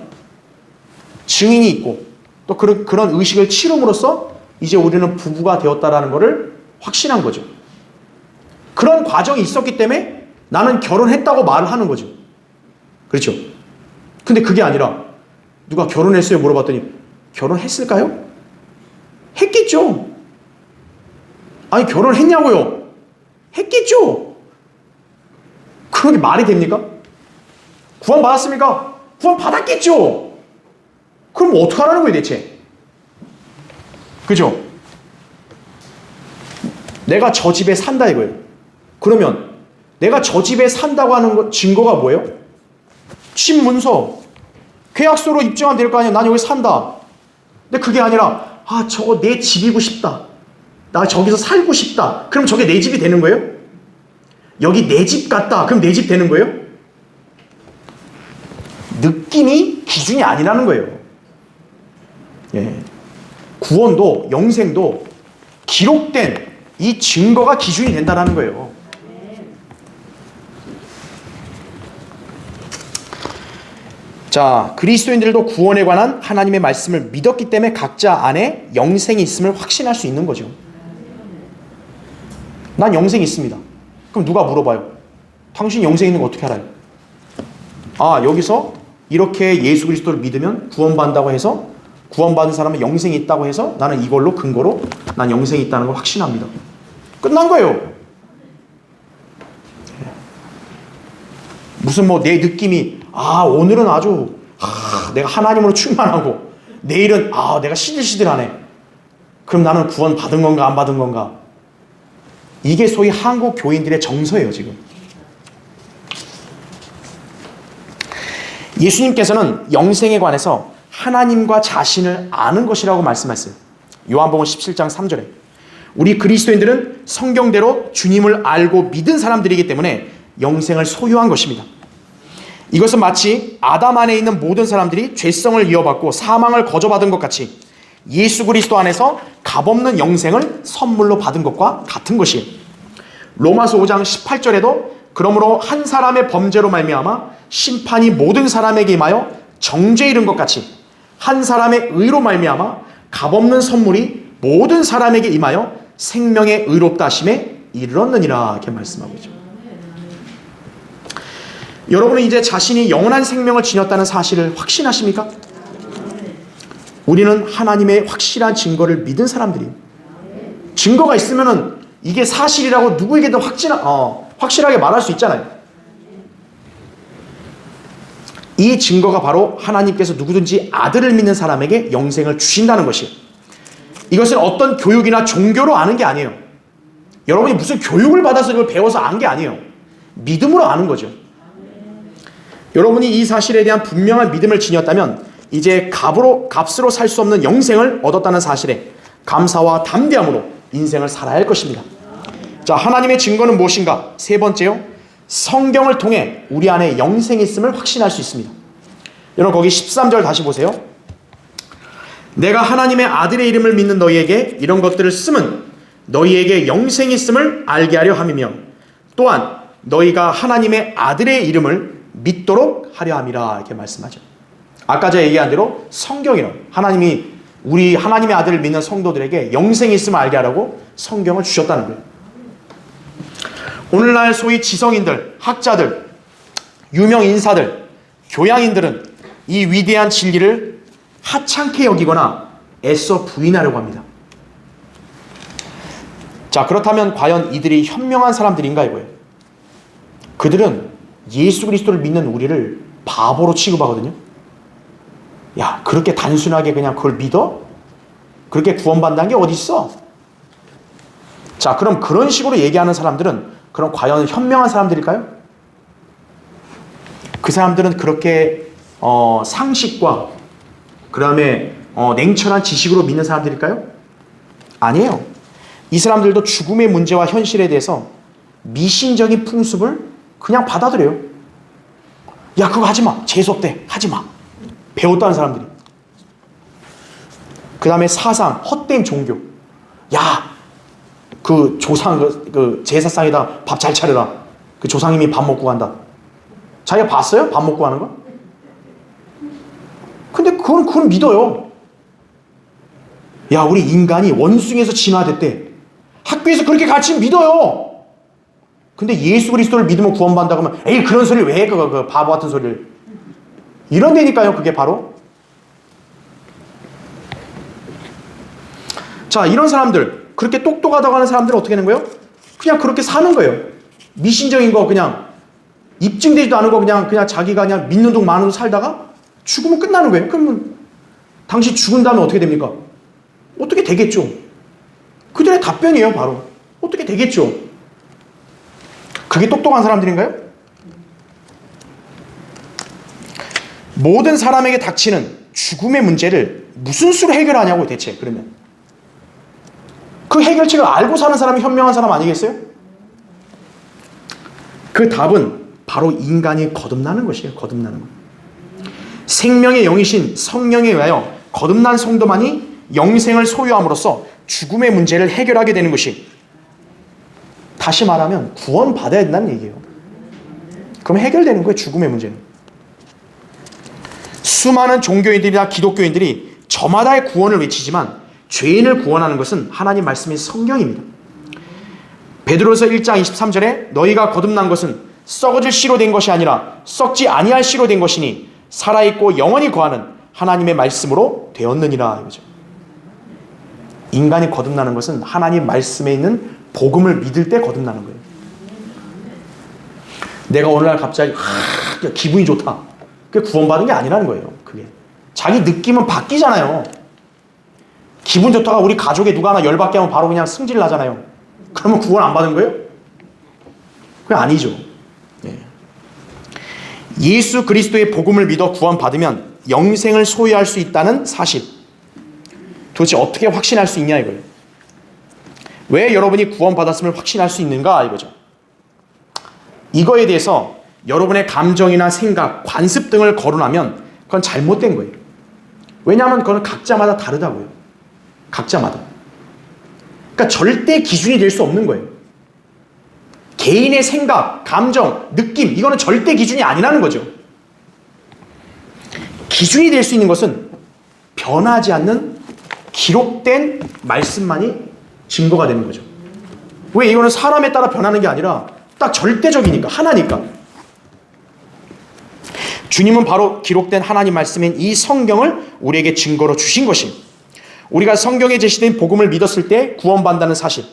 A: 증인이 있고 또 그런 의식을 치름으로써 이제 우리는 부부가 되었다라는 것을 확신한 거죠. 그런 과정이 있었기 때문에 나는 결혼했다고 말을 하는 거죠. 그렇죠? 근데 그게 아니라 누가 결혼했어요? 물어봤더니 결혼했을까요? 했겠죠. 아니 결혼했냐고요? 했겠죠. 그런 게 말이 됩니까? 구원 받았습니까? 구원 받았겠죠. 그럼 뭐 어떡하라는 거예요 대체? 그죠? 내가 저 집에 산다 이거예요. 그러면 내가 저 집에 산다고 하는 증거가 뭐예요? 집 문서, 계약서로 입증하면 될 거 아니에요. 난 여기 산다. 근데 그게 아니라 저거 내 집이고 싶다. 나 저기서 살고 싶다. 그럼 저게 내 집이 되는 거예요? 여기 내 집 같다. 그럼 내 집 되는 거예요? 느낌이 기준이 아니라는 거예요. 예. 구원도 영생도 기록된 이 증거가 기준이 된다는 거예요. 자, 그리스도인들도 구원에 관한 하나님의 말씀을 믿었기 때문에 각자 안에 영생이 있음을 확신할 수 있는 거죠. 난 영생이 있습니다. 그럼 누가 물어봐요? 당신 영생 있는 거 어떻게 알아요? 여기서 이렇게 예수 그리스도를 믿으면 구원받는다고 해서 구원받은 사람은 영생이 있다고 해서 나는 이걸로 근거로 난 영생이 있다는 걸 확신합니다. 끝난 거예요. 무슨 내 느낌이 오늘은 아주 내가 하나님으로 충만하고 내일은 내가 시들시들하네. 그럼 나는 구원 받은 건가 안 받은 건가? 이게 소위 한국 교인들의 정서예요 지금. 예수님께서는 영생에 관해서 하나님과 자신을 아는 것이라고 말씀하셨어요. 요한복음 17장 3절에 우리 그리스도인들은 성경대로 주님을 알고 믿은 사람들이기 때문에 영생을 소유한 것입니다. 이것은 마치 아담 안에 있는 모든 사람들이 죄성을 이어받고 사망을 거저받은 것 같이 예수 그리스도 안에서 값없는 영생을 선물로 받은 것과 같은 것이에요. 로마서 5장 18절에도 그러므로 한 사람의 범죄로 말미암아 심판이 모든 사람에게 임하여 정죄에 이른 것 같이 한 사람의 의로 말미암아 값없는 선물이 모든 사람에게 임하여 생명의 의롭다 하심에 이르렀느니라 이렇게 말씀하고 있죠. 여러분은 이제 자신이 영원한 생명을 지녔다는 사실을 확신하십니까? 우리는 하나님의 확실한 증거를 믿은 사람들이에요. 증거가 있으면은 이게 사실이라고 누구에게도 확실하게 말할 수 있잖아요. 이 증거가 바로 하나님께서 누구든지 아들을 믿는 사람에게 영생을 주신다는 것이에요. 이것은 어떤 교육이나 종교로 아는 게 아니에요. 여러분이 무슨 교육을 받아서 이걸 배워서 안 게 아니에요. 믿음으로 아는 거죠. 여러분이 이 사실에 대한 분명한 믿음을 지녔다면 이제 값으로 살 수 없는 영생을 얻었다는 사실에 감사와 담대함으로 인생을 살아야 할 것입니다. 자, 하나님의 증거는 무엇인가? 세 번째요. 성경을 통해 우리 안에 영생이 있음을 확신할 수 있습니다. 여러분 거기 13절 다시 보세요. 내가 하나님의 아들의 이름을 믿는 너희에게 이런 것들을 쓰면 너희에게 영생이 있음을 알게 하려 함이며 또한 너희가 하나님의 아들의 이름을 믿도록 하려 함이라 이렇게 말씀하죠. 아까 제가 얘기한 대로 성경이란 우리 하나님의 아들을 믿는 성도들에게 영생이 있음을 알게 하라고 성경을 주셨다는 거예요. 오늘날 소위 지성인들, 학자들, 유명 인사들, 교양인들은 이 위대한 진리를 하찮게 여기거나 애써 부인하려고 합니다. 자, 그렇다면 과연 이들이 현명한 사람들인가 이거예요. 그들은 예수 그리스도를 믿는 우리를 바보로 취급하거든요. 야, 그렇게 단순하게 그냥 그걸 믿어? 그렇게 구원받는 게 어디 있어? 자, 그럼 그런 식으로 얘기하는 사람들은 그럼 과연 현명한 사람들일까요? 그 사람들은 그렇게 상식과 그 다음에 냉철한 지식으로 믿는 사람들일까요? 아니에요. 이 사람들도 죽음의 문제와 현실에 대해서 미신적인 풍습을 그냥 받아들여요. 야, 그거 하지 마. 재수없 때 하지 마. 배웠다는 사람들이. 그 다음에 사상, 헛된 종교. 야, 그 조상, 그 제사상에다 밥 잘 차려라. 그 조상님이 밥 먹고 간다. 자기가 봤어요? 밥 먹고 가는 거? 근데 그건 믿어요. 야, 우리 인간이 원숭이에서 진화됐대. 학교에서 그렇게 가르치면 믿어요. 근데 예수 그리스도를 믿으면 구원받는다고 하면 에이, 그런 소리를 왜 해? 그 바보 같은 소리를. 이런 데니까요, 그게 바로. 자, 이런 사람들, 그렇게 똑똑하다고 하는 사람들은 어떻게 하는 거예요? 그냥 그렇게 사는 거예요. 미신적인 거 그냥 입증되지도 않은 거 그냥 자기가 그냥 믿는 둥 마는 둥 살다가 죽으면 끝나는 거예요. 그러면 당신 죽은 다음에 어떻게 됩니까? 어떻게 되겠죠? 그들의 답변이에요, 바로. 어떻게 되겠죠? 그게 똑똑한 사람들인가요? 모든 사람에게 닥치는 죽음의 문제를 무슨 수로 해결하냐고 대체. 그러면 그 해결책을 알고 사는 사람이 현명한 사람 아니겠어요? 그 답은 바로 인간이 거듭나는 것이에요. 거듭나는 것. 생명의 영이신 성령에 의하여 거듭난 성도만이 영생을 소유함으로써 죽음의 문제를 해결하게 되는 것이, 다시 말하면 구원받아야 된다는 얘기예요. 그럼 해결되는 거예요, 죽음의 문제는. 수많은 종교인들이나 기독교인들이 저마다의 구원을 외치지만 죄인을 구원하는 것은 하나님 말씀인 성경입니다. 베드로서 1장 23절에 너희가 거듭난 것은 썩어질 씨로 된 것이 아니라 썩지 아니할 씨로 된 것이니 살아있고 영원히 거하는 하나님의 말씀으로 되었느니라 이거죠. 인간이 거듭나는 것은 하나님 말씀에 있는 복음을 믿을 때 거듭나는 거예요. 내가 오늘날 갑자기 기분이 좋다. 그게 구원받은 게 아니라는 거예요. 그게 자기 느낌은 바뀌잖아요. 기분 좋다가 우리 가족에 누가 하나 열받게 하면 바로 그냥 승질 나잖아요. 그러면 구원 안 받은 거예요? 그게 아니죠. 예. 예수 그리스도의 복음을 믿어 구원받으면 영생을 소유할 수 있다는 사실, 도대체 어떻게 확신할 수 있냐 이거예요. 왜 여러분이 구원받았음을 확신할 수 있는가 이거죠. 이거에 대해서 여러분의 감정이나 생각, 관습 등을 거론하면 그건 잘못된 거예요. 왜냐하면 그건 각자마다 다르다고요. 각자마다. 그러니까 절대 기준이 될 수 없는 거예요. 개인의 생각, 감정, 느낌, 이거는 절대 기준이 아니라는 거죠. 기준이 될 수 있는 것은 변하지 않는 기록된 말씀만이 증거가 되는 거죠. 왜? 이거는 사람에 따라 변하는 게 아니라 딱 절대적이니까, 하나니까. 주님은 바로 기록된 하나님 말씀인 이 성경을 우리에게 증거로 주신 것입니다. 우리가 성경에 제시된 복음을 믿었을 때 구원받는다는 사실,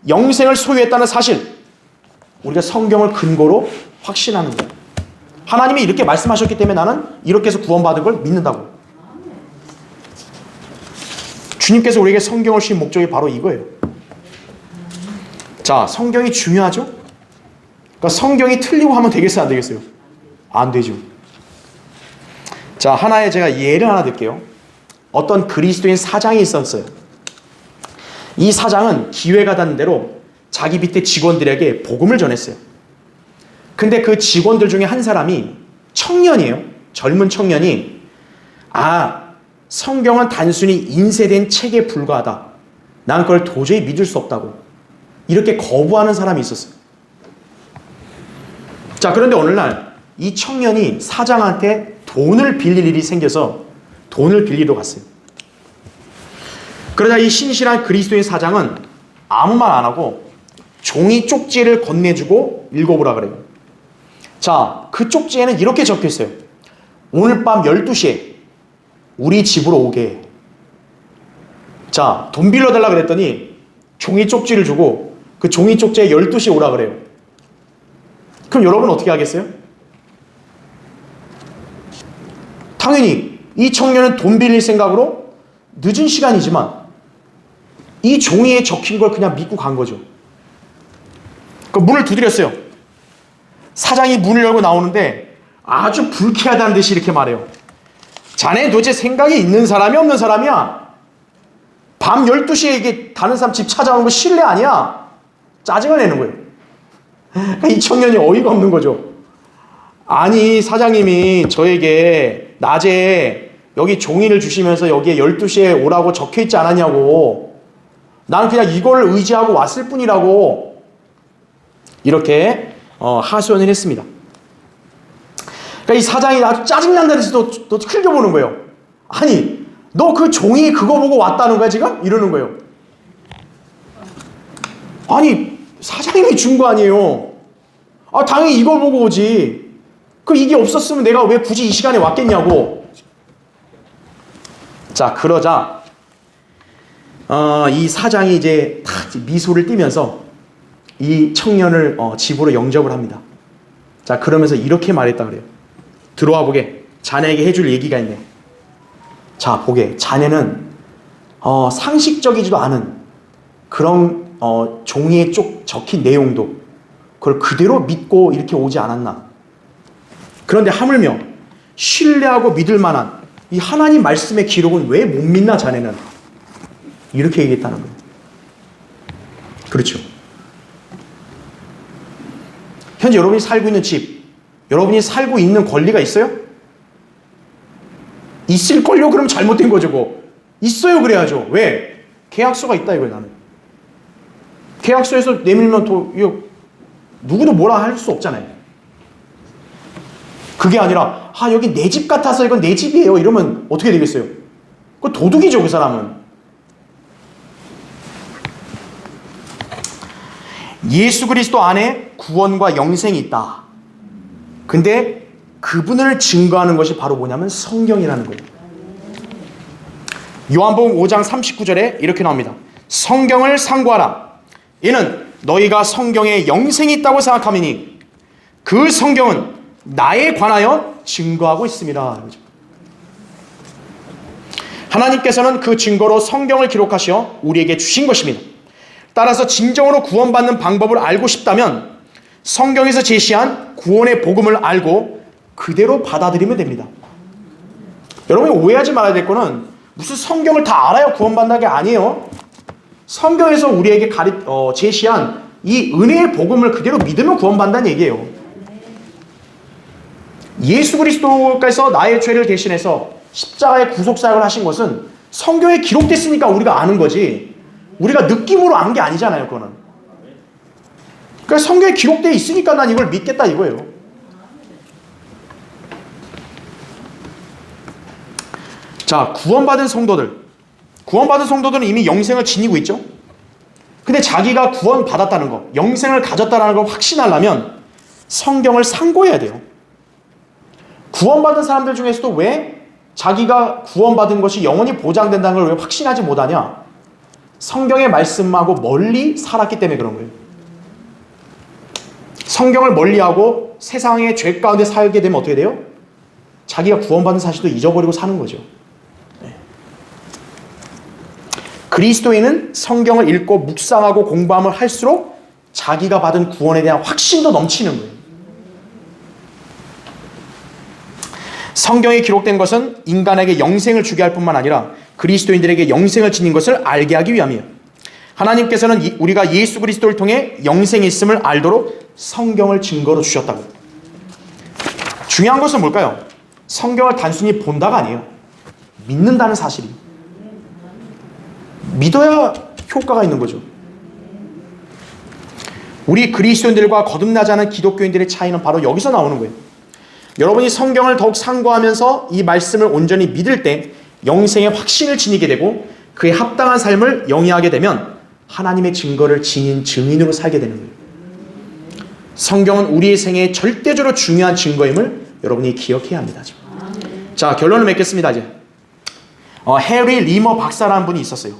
A: 영생을 소유했다는 사실, 우리가 성경을 근거로 확신하는 거예요. 하나님이 이렇게 말씀하셨기 때문에 나는 이렇게 해서 구원받은 걸 믿는다고. 주님께서 우리에게 성경을 주신 목적이 바로 이거예요. 자, 성경이 중요하죠? 그러니까 성경이 틀리고 하면 되겠어요, 안 되겠어요? 안 되죠. 자, 하나의 제가 예를 하나 들게요. 어떤 그리스도인 사장이 있었어요. 이 사장은 기회가 닿는 대로 자기 밑에 직원들에게 복음을 전했어요. 근데 그 직원들 중에 한 사람이 청년이에요. 젊은 청년이 성경은 단순히 인쇄된 책에 불과하다. 난 그걸 도저히 믿을 수 없다고. 이렇게 거부하는 사람이 있었어요. 자, 그런데 어느 날 이 청년이 사장한테 돈을 빌릴 일이 생겨서 돈을 빌리러 갔어요. 그러자 이 신실한 그리스도인 사장은 아무 말 안 하고 종이 쪽지를 건네주고 읽어보라 그래요. 자, 그 쪽지에는 이렇게 적혀있어요. 오늘 밤 12시에 우리 집으로 오게. 자, 돈 빌려달라 그랬더니 종이 쪽지를 주고 그 종이 쪽지에 12시에 오라 그래요. 그럼 여러분 어떻게 하겠어요? 당연히 이 청년은 돈 빌릴 생각으로 늦은 시간이지만 이 종이에 적힌 걸 그냥 믿고 간 거죠. 그 문을 두드렸어요. 사장이 문을 열고 나오는데 아주 불쾌하다는 듯이 이렇게 말해요. 자네 도대체 생각이 있는 사람이 없는 사람이야? 밤 12시에 이게 다른 사람 집 찾아오는 거 실례 아니야? 짜증을 내는 거예요. 이 청년이 어이가 없는 거죠. 아니, 사장님이 저에게 낮에 여기 종이를 주시면서 여기에 12시에 오라고 적혀있지 않았냐고. 나는 그냥 이걸 의지하고 왔을 뿐이라고. 이렇게 하소연을 했습니다. 그러니까 이 사장이 아주 짜증난다는 듯이 또 흘겨보는 거예요. 아니, 너 그 종이 그거 보고 왔다는 거야 지금? 이러는 거예요. 아니, 사장님이 준 거 아니에요. 당연히 이걸 보고 오지. 그럼 이게 없었으면 내가 왜 굳이 이 시간에 왔겠냐고. 자, 그러자 이 사장이 이제 탁 미소를 띠면서 이 청년을 집으로 영접을 합니다. 자, 그러면서 이렇게 말했다 그래요. 들어와 보게. 자네에게 해줄 얘기가 있네. 자, 보게. 자네는 상식적이지도 않은 그런 종이에 쪽 적힌 내용도 그걸 그대로 믿고 이렇게 오지 않았나. 그런데 하물며 신뢰하고 믿을 만한 이 하나님 말씀의 기록은 왜 못 믿나 자네는. 이렇게 얘기했다는 거예요. 그렇죠. 현재 여러분이 살고 있는 집, 여러분이 살고 있는 권리가 있어요? 있을걸요? 그럼 잘못된 거죠. 그거. 있어요 그래야죠. 왜? 계약서가 있다 이거예요. 나는 계약서에서 내밀면 이거 누구도 뭐라 할 수 없잖아요. 그게 아니라 여기 내 집 같아서 이건 내 집이에요 이러면 어떻게 되겠어요? 그거 도둑이죠. 그 사람은. 예수 그리스도 안에 구원과 영생이 있다. 근데 그분을 증거하는 것이 바로 뭐냐면 성경이라는 거예요. 요한복음 5장 39절에 이렇게 나옵니다. 성경을 상고하라. 이는 너희가 성경에 영생이 있다고 생각하미니 그 성경은 나에 관하여 증거하고 있습니다. 하나님께서는 그 증거로 성경을 기록하시어 우리에게 주신 것입니다. 따라서 진정으로 구원받는 방법을 알고 싶다면 성경에서 제시한 구원의 복음을 알고 그대로 받아들이면 됩니다. 여러분이 오해하지 말아야 될 거는 무슨 성경을 다 알아야 구원받는 게 아니에요. 성경에서 우리에게 제시한 이 은혜의 복음을 그대로 믿으면 구원받는다는 얘기예요. 예수 그리스도께서 나의 죄를 대신해서 십자가의 구속사역을 하신 것은 성경에 기록됐으니까 우리가 아는 거지, 우리가 느낌으로 아는 게 아니잖아요. 그거는. 그러니까 성경에 기록되어 있으니까 난 이걸 믿겠다 이거예요. 자, 구원받은 성도들은 이미 영생을 지니고 있죠. 근데 자기가 구원받았다는 거, 영생을 가졌다는 걸 확신하려면 성경을 상고해야 돼요. 구원받은 사람들 중에서도 왜 자기가 구원받은 것이 영원히 보장된다는 걸 왜 확신하지 못하냐? 성경의 말씀하고 멀리 살았기 때문에 그런 거예요. 성경을 멀리하고 세상의 죄 가운데 살게 되면 어떻게 돼요? 자기가 구원받은 사실도 잊어버리고 사는 거죠. 그리스도인은 성경을 읽고 묵상하고 공부함을 할수록 자기가 받은 구원에 대한 확신도 넘치는 거예요. 성경에 기록된 것은 인간에게 영생을 주게 할 뿐만 아니라 그리스도인들에게 영생을 지닌 것을 알게 하기 위함이에요. 하나님께서는 우리가 예수 그리스도를 통해 영생이 있음을 알도록 성경을 증거로 주셨다고. 중요한 것은 뭘까요? 성경을 단순히 본다가 아니에요. 믿는다는 사실이. 믿어야 효과가 있는 거죠. 우리 그리스도인들과 거듭나지 않은 기독교인들의 차이는 바로 여기서 나오는 거예요. 여러분이 성경을 더욱 상고하면서 이 말씀을 온전히 믿을 때 영생의 확신을 지니게 되고 그에 합당한 삶을 영위하게 되면 하나님의 증거를 지닌 증인으로 살게 되는 거예요. 성경은 우리의 생애에 절대적으로 중요한 증거임을 여러분이 기억해야 합니다. 자, 결론을 맺겠습니다. 이제 해리 리머 박사라는 분이 있었어요.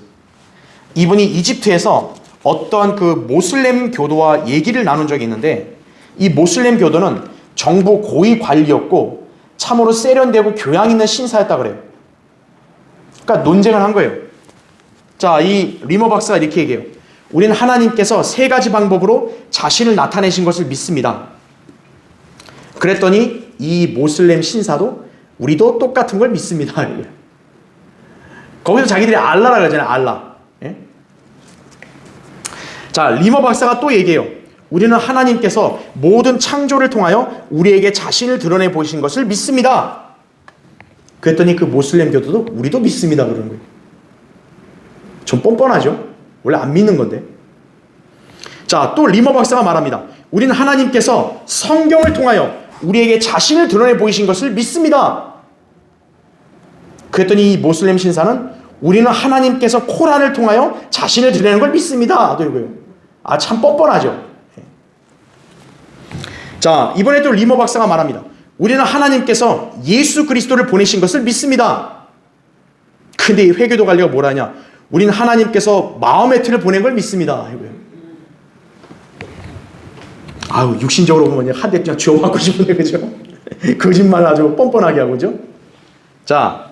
A: 이분이 이집트에서 어떤 그 모슬렘 교도와 얘기를 나눈 적이 있는데, 이 모슬렘 교도는 정부 고위 관리였고 참으로 세련되고 교양 있는 신사였다 그래요. 그러니까 논쟁을 한 거예요. 자, 이 리머 박사가 이렇게 얘기해요. 우리는 하나님께서 세 가지 방법으로 자신을 나타내신 것을 믿습니다. 그랬더니 이 모슬렘 신사도 우리도 똑같은 걸 믿습니다. 거기서 자기들이 알라라 그러잖아요. 알라. 예? 자, 리머 박사가 또 얘기해요. 우리는 하나님께서 모든 창조를 통하여 우리에게 자신을 드러내 보이신 것을 믿습니다. 그랬더니 그 모슬렘 교도도 우리도 믿습니다 그러는 거예요. 좀 뻔뻔하죠? 원래 안 믿는 건데. 자, 또 리머 박사가 말합니다. 우리는 하나님께서 성경을 통하여 우리에게 자신을 드러내 보이신 것을 믿습니다. 그랬더니 이 모슬렘 신사는 우리는 하나님께서 코란을 통하여 자신을 드러내는 걸 믿습니다. 또 이거예요. 아, 참 뻔뻔하죠. 자, 이번에 또 리머 박사가 말합니다. 우리는 하나님께서 예수 그리스도를 보내신 것을 믿습니다. 근데 이 회교도 관리가 뭐라냐? 우리는 하나님께서 마음의 틀을 보낸 걸 믿습니다. 이거예요. 아유, 육신적으로 보면 한 대 그냥 쥐어받고 싶은데, 그죠? 거짓말 아주 뻔뻔하게 하고, 그죠? 자,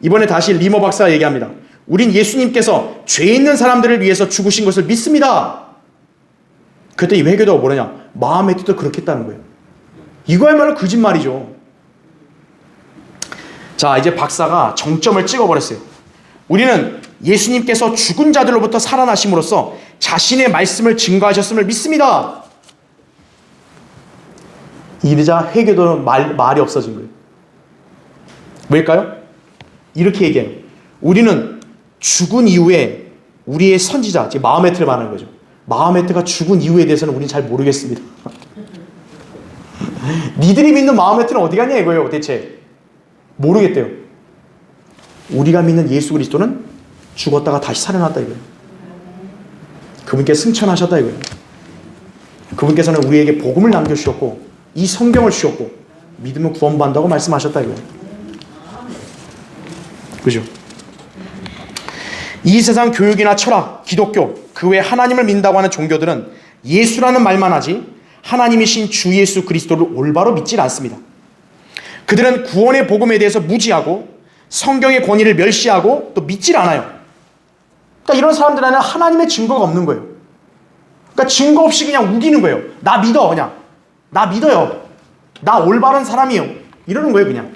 A: 이번에 다시 리머 박사가 얘기합니다. 우린 예수님께서 죄 있는 사람들을 위해서 죽으신 것을 믿습니다. 그때 이 회교도가 뭐라냐? 마음의 뜻도 그렇게 했다는 거예요. 이거야말로 거짓말이죠. 자, 이제 박사가 정점을 찍어버렸어요. 우리는 예수님께서 죽은 자들로부터 살아나심으로써 자신의 말씀을 증거하셨음을 믿습니다. 이러자 회교도는 말이 없어진 거예요. 왜일까요? 이렇게 얘기해요. 우리는 죽은 이후에 우리의 선지자, 즉 마호메트를 말하는 거죠. 마호메트가 죽은 이유에 대해서는 우리는 잘 모르겠습니다. 니들이 믿는 마호메트는 어디 갔냐 이거예요. 대체 모르겠대요. 우리가 믿는 예수 그리스도는 죽었다가 다시 살아났다 이거예요. 그분께 승천하셨다 이거예요. 그분께서는 우리에게 복음을 남겨주셨고 이 성경을 주셨고 믿으면 구원받는다고 말씀하셨다 이거예요. 그죠? 이 세상 교육이나 철학, 기독교, 그 외 하나님을 믿는다고 하는 종교들은 예수라는 말만 하지 하나님이신 주 예수 그리스도를 올바로 믿질 않습니다. 그들은 구원의 복음에 대해서 무지하고 성경의 권위를 멸시하고 또 믿질 않아요. 그러니까 이런 사람들에는 하나님의 증거가 없는 거예요. 그러니까 증거 없이 그냥 우기는 거예요. 나 믿어 그냥. 나 믿어요. 나 올바른 사람이에요. 이러는 거예요 그냥.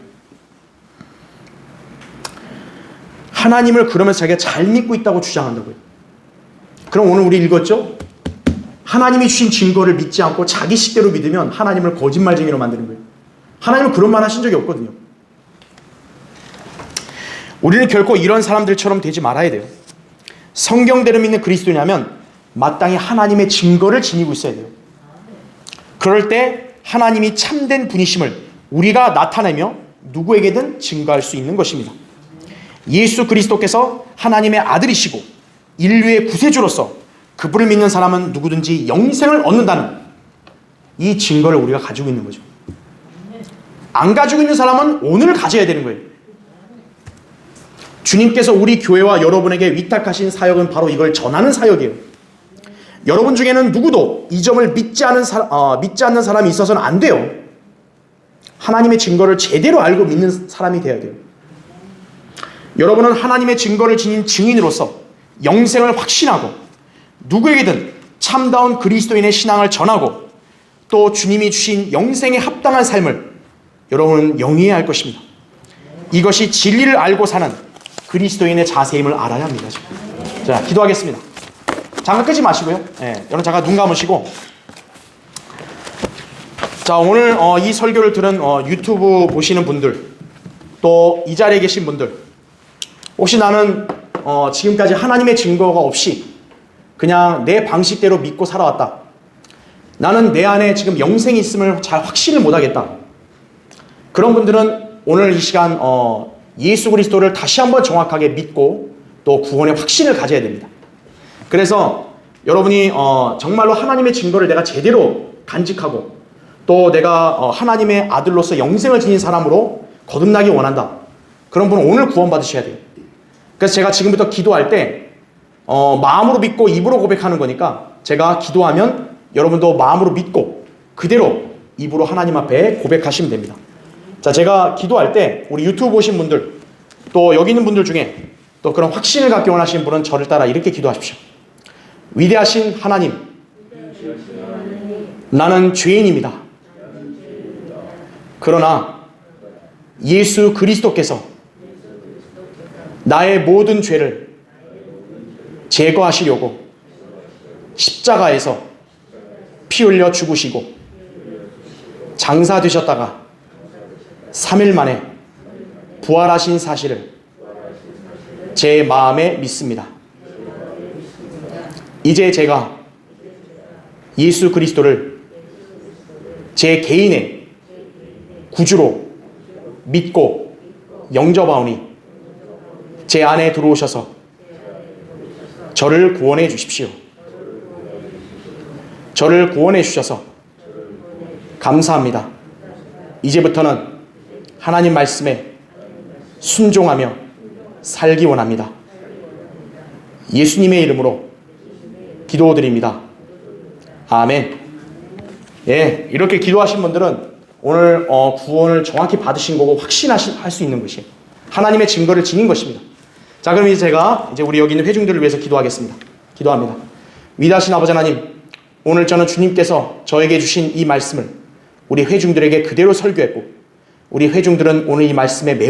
A: 하나님을 그러면서 자기가 잘 믿고 있다고 주장한다고요. 그럼 오늘 우리 읽었죠? 하나님이 주신 증거를 믿지 않고 자기 식대로 믿으면 하나님을 거짓말쟁이로 만드는 거예요. 하나님은 그런 말 하신 적이 없거든요. 우리는 결코 이런 사람들처럼 되지 말아야 돼요. 성경대로 믿는 그리스도냐면 마땅히 하나님의 증거를 지니고 있어야 돼요. 그럴 때 하나님이 참된 분이심을 우리가 나타내며 누구에게든 증거할 수 있는 것입니다. 예수 그리스도께서 하나님의 아들이시고 인류의 구세주로서 그분을 믿는 사람은 누구든지 영생을 얻는다는 이 증거를 우리가 가지고 있는 거죠. 안 가지고 있는 사람은 오늘 가져야 되는 거예요. 주님께서 우리 교회와 여러분에게 위탁하신 사역은 바로 이걸 전하는 사역이에요. 여러분 중에는 누구도 이 점을 믿지 않는 사람이 있어서는 안 돼요. 하나님의 증거를 제대로 알고 믿는 사람이 돼야 돼요. 여러분은 하나님의 증거를 지닌 증인으로서 영생을 확신하고 누구에게든 참다운 그리스도인의 신앙을 전하고 또 주님이 주신 영생에 합당한 삶을 여러분은 영위해야 할 것입니다. 이것이 진리를 알고 사는 그리스도인의 자세임을 알아야 합니다. 자, 기도하겠습니다. 잠깐 끄지 마시고요. 여러분 잠깐 눈 감으시고. 자, 오늘 이 설교를 들은 유튜브 보시는 분들, 또 이 자리에 계신 분들, 혹시 나는 지금까지 하나님의 증거가 없이 그냥 내 방식대로 믿고 살아왔다. 나는 내 안에 지금 영생이 있음을 잘 확신을 못하겠다. 그런 분들은 오늘 이 시간 예수 그리스도를 다시 한번 정확하게 믿고 또 구원의 확신을 가져야 됩니다. 그래서 여러분이 정말로 하나님의 증거를 내가 제대로 간직하고 또 내가 하나님의 아들로서 영생을 지닌 사람으로 거듭나기 원한다. 그런 분은 오늘 구원 받으셔야 돼요. 그래서 제가 지금부터 기도할 때 마음으로 믿고 입으로 고백하는 거니까 제가 기도하면 여러분도 마음으로 믿고 그대로 입으로 하나님 앞에 고백하시면 됩니다. 자, 제가 기도할 때 우리 유튜브 보신 분들 또 여기 있는 분들 중에 또 그런 확신을 갖기 원하시는 분은 저를 따라 이렇게 기도하십시오. 위대하신 하나님, 나는 죄인입니다. 그러나 예수 그리스도께서 나의 모든 죄를 제거하시려고 십자가에서 피 흘려 죽으시고 장사되셨다가 3일 만에 부활하신 사실을 제 마음에 믿습니다. 이제 제가 예수 그리스도를 제 개인의 구주로 믿고 영접하오니 제 안에 들어오셔서 저를 구원해 주십시오. 저를 구원해 주셔서 감사합니다. 이제부터는 하나님 말씀에 순종하며 살기 원합니다. 예수님의 이름으로 기도드립니다. 아멘. 예, 이렇게 기도하신 분들은 오늘 구원을 정확히 받으신 거고 확신할 수 있는 것이에요. 하나님의 증거를 지닌 것입니다. 자, 그럼 이제 제가 우리 여기 있는 회중들을 위해서 기도하겠습니다. 기도합니다. 위대하신 아버지 하나님, 오늘 저는 주님께서 저에게 주신 이 말씀을 우리 회중들에게 그대로 설교했고 우리 회중들은 오늘 이 말씀에 매우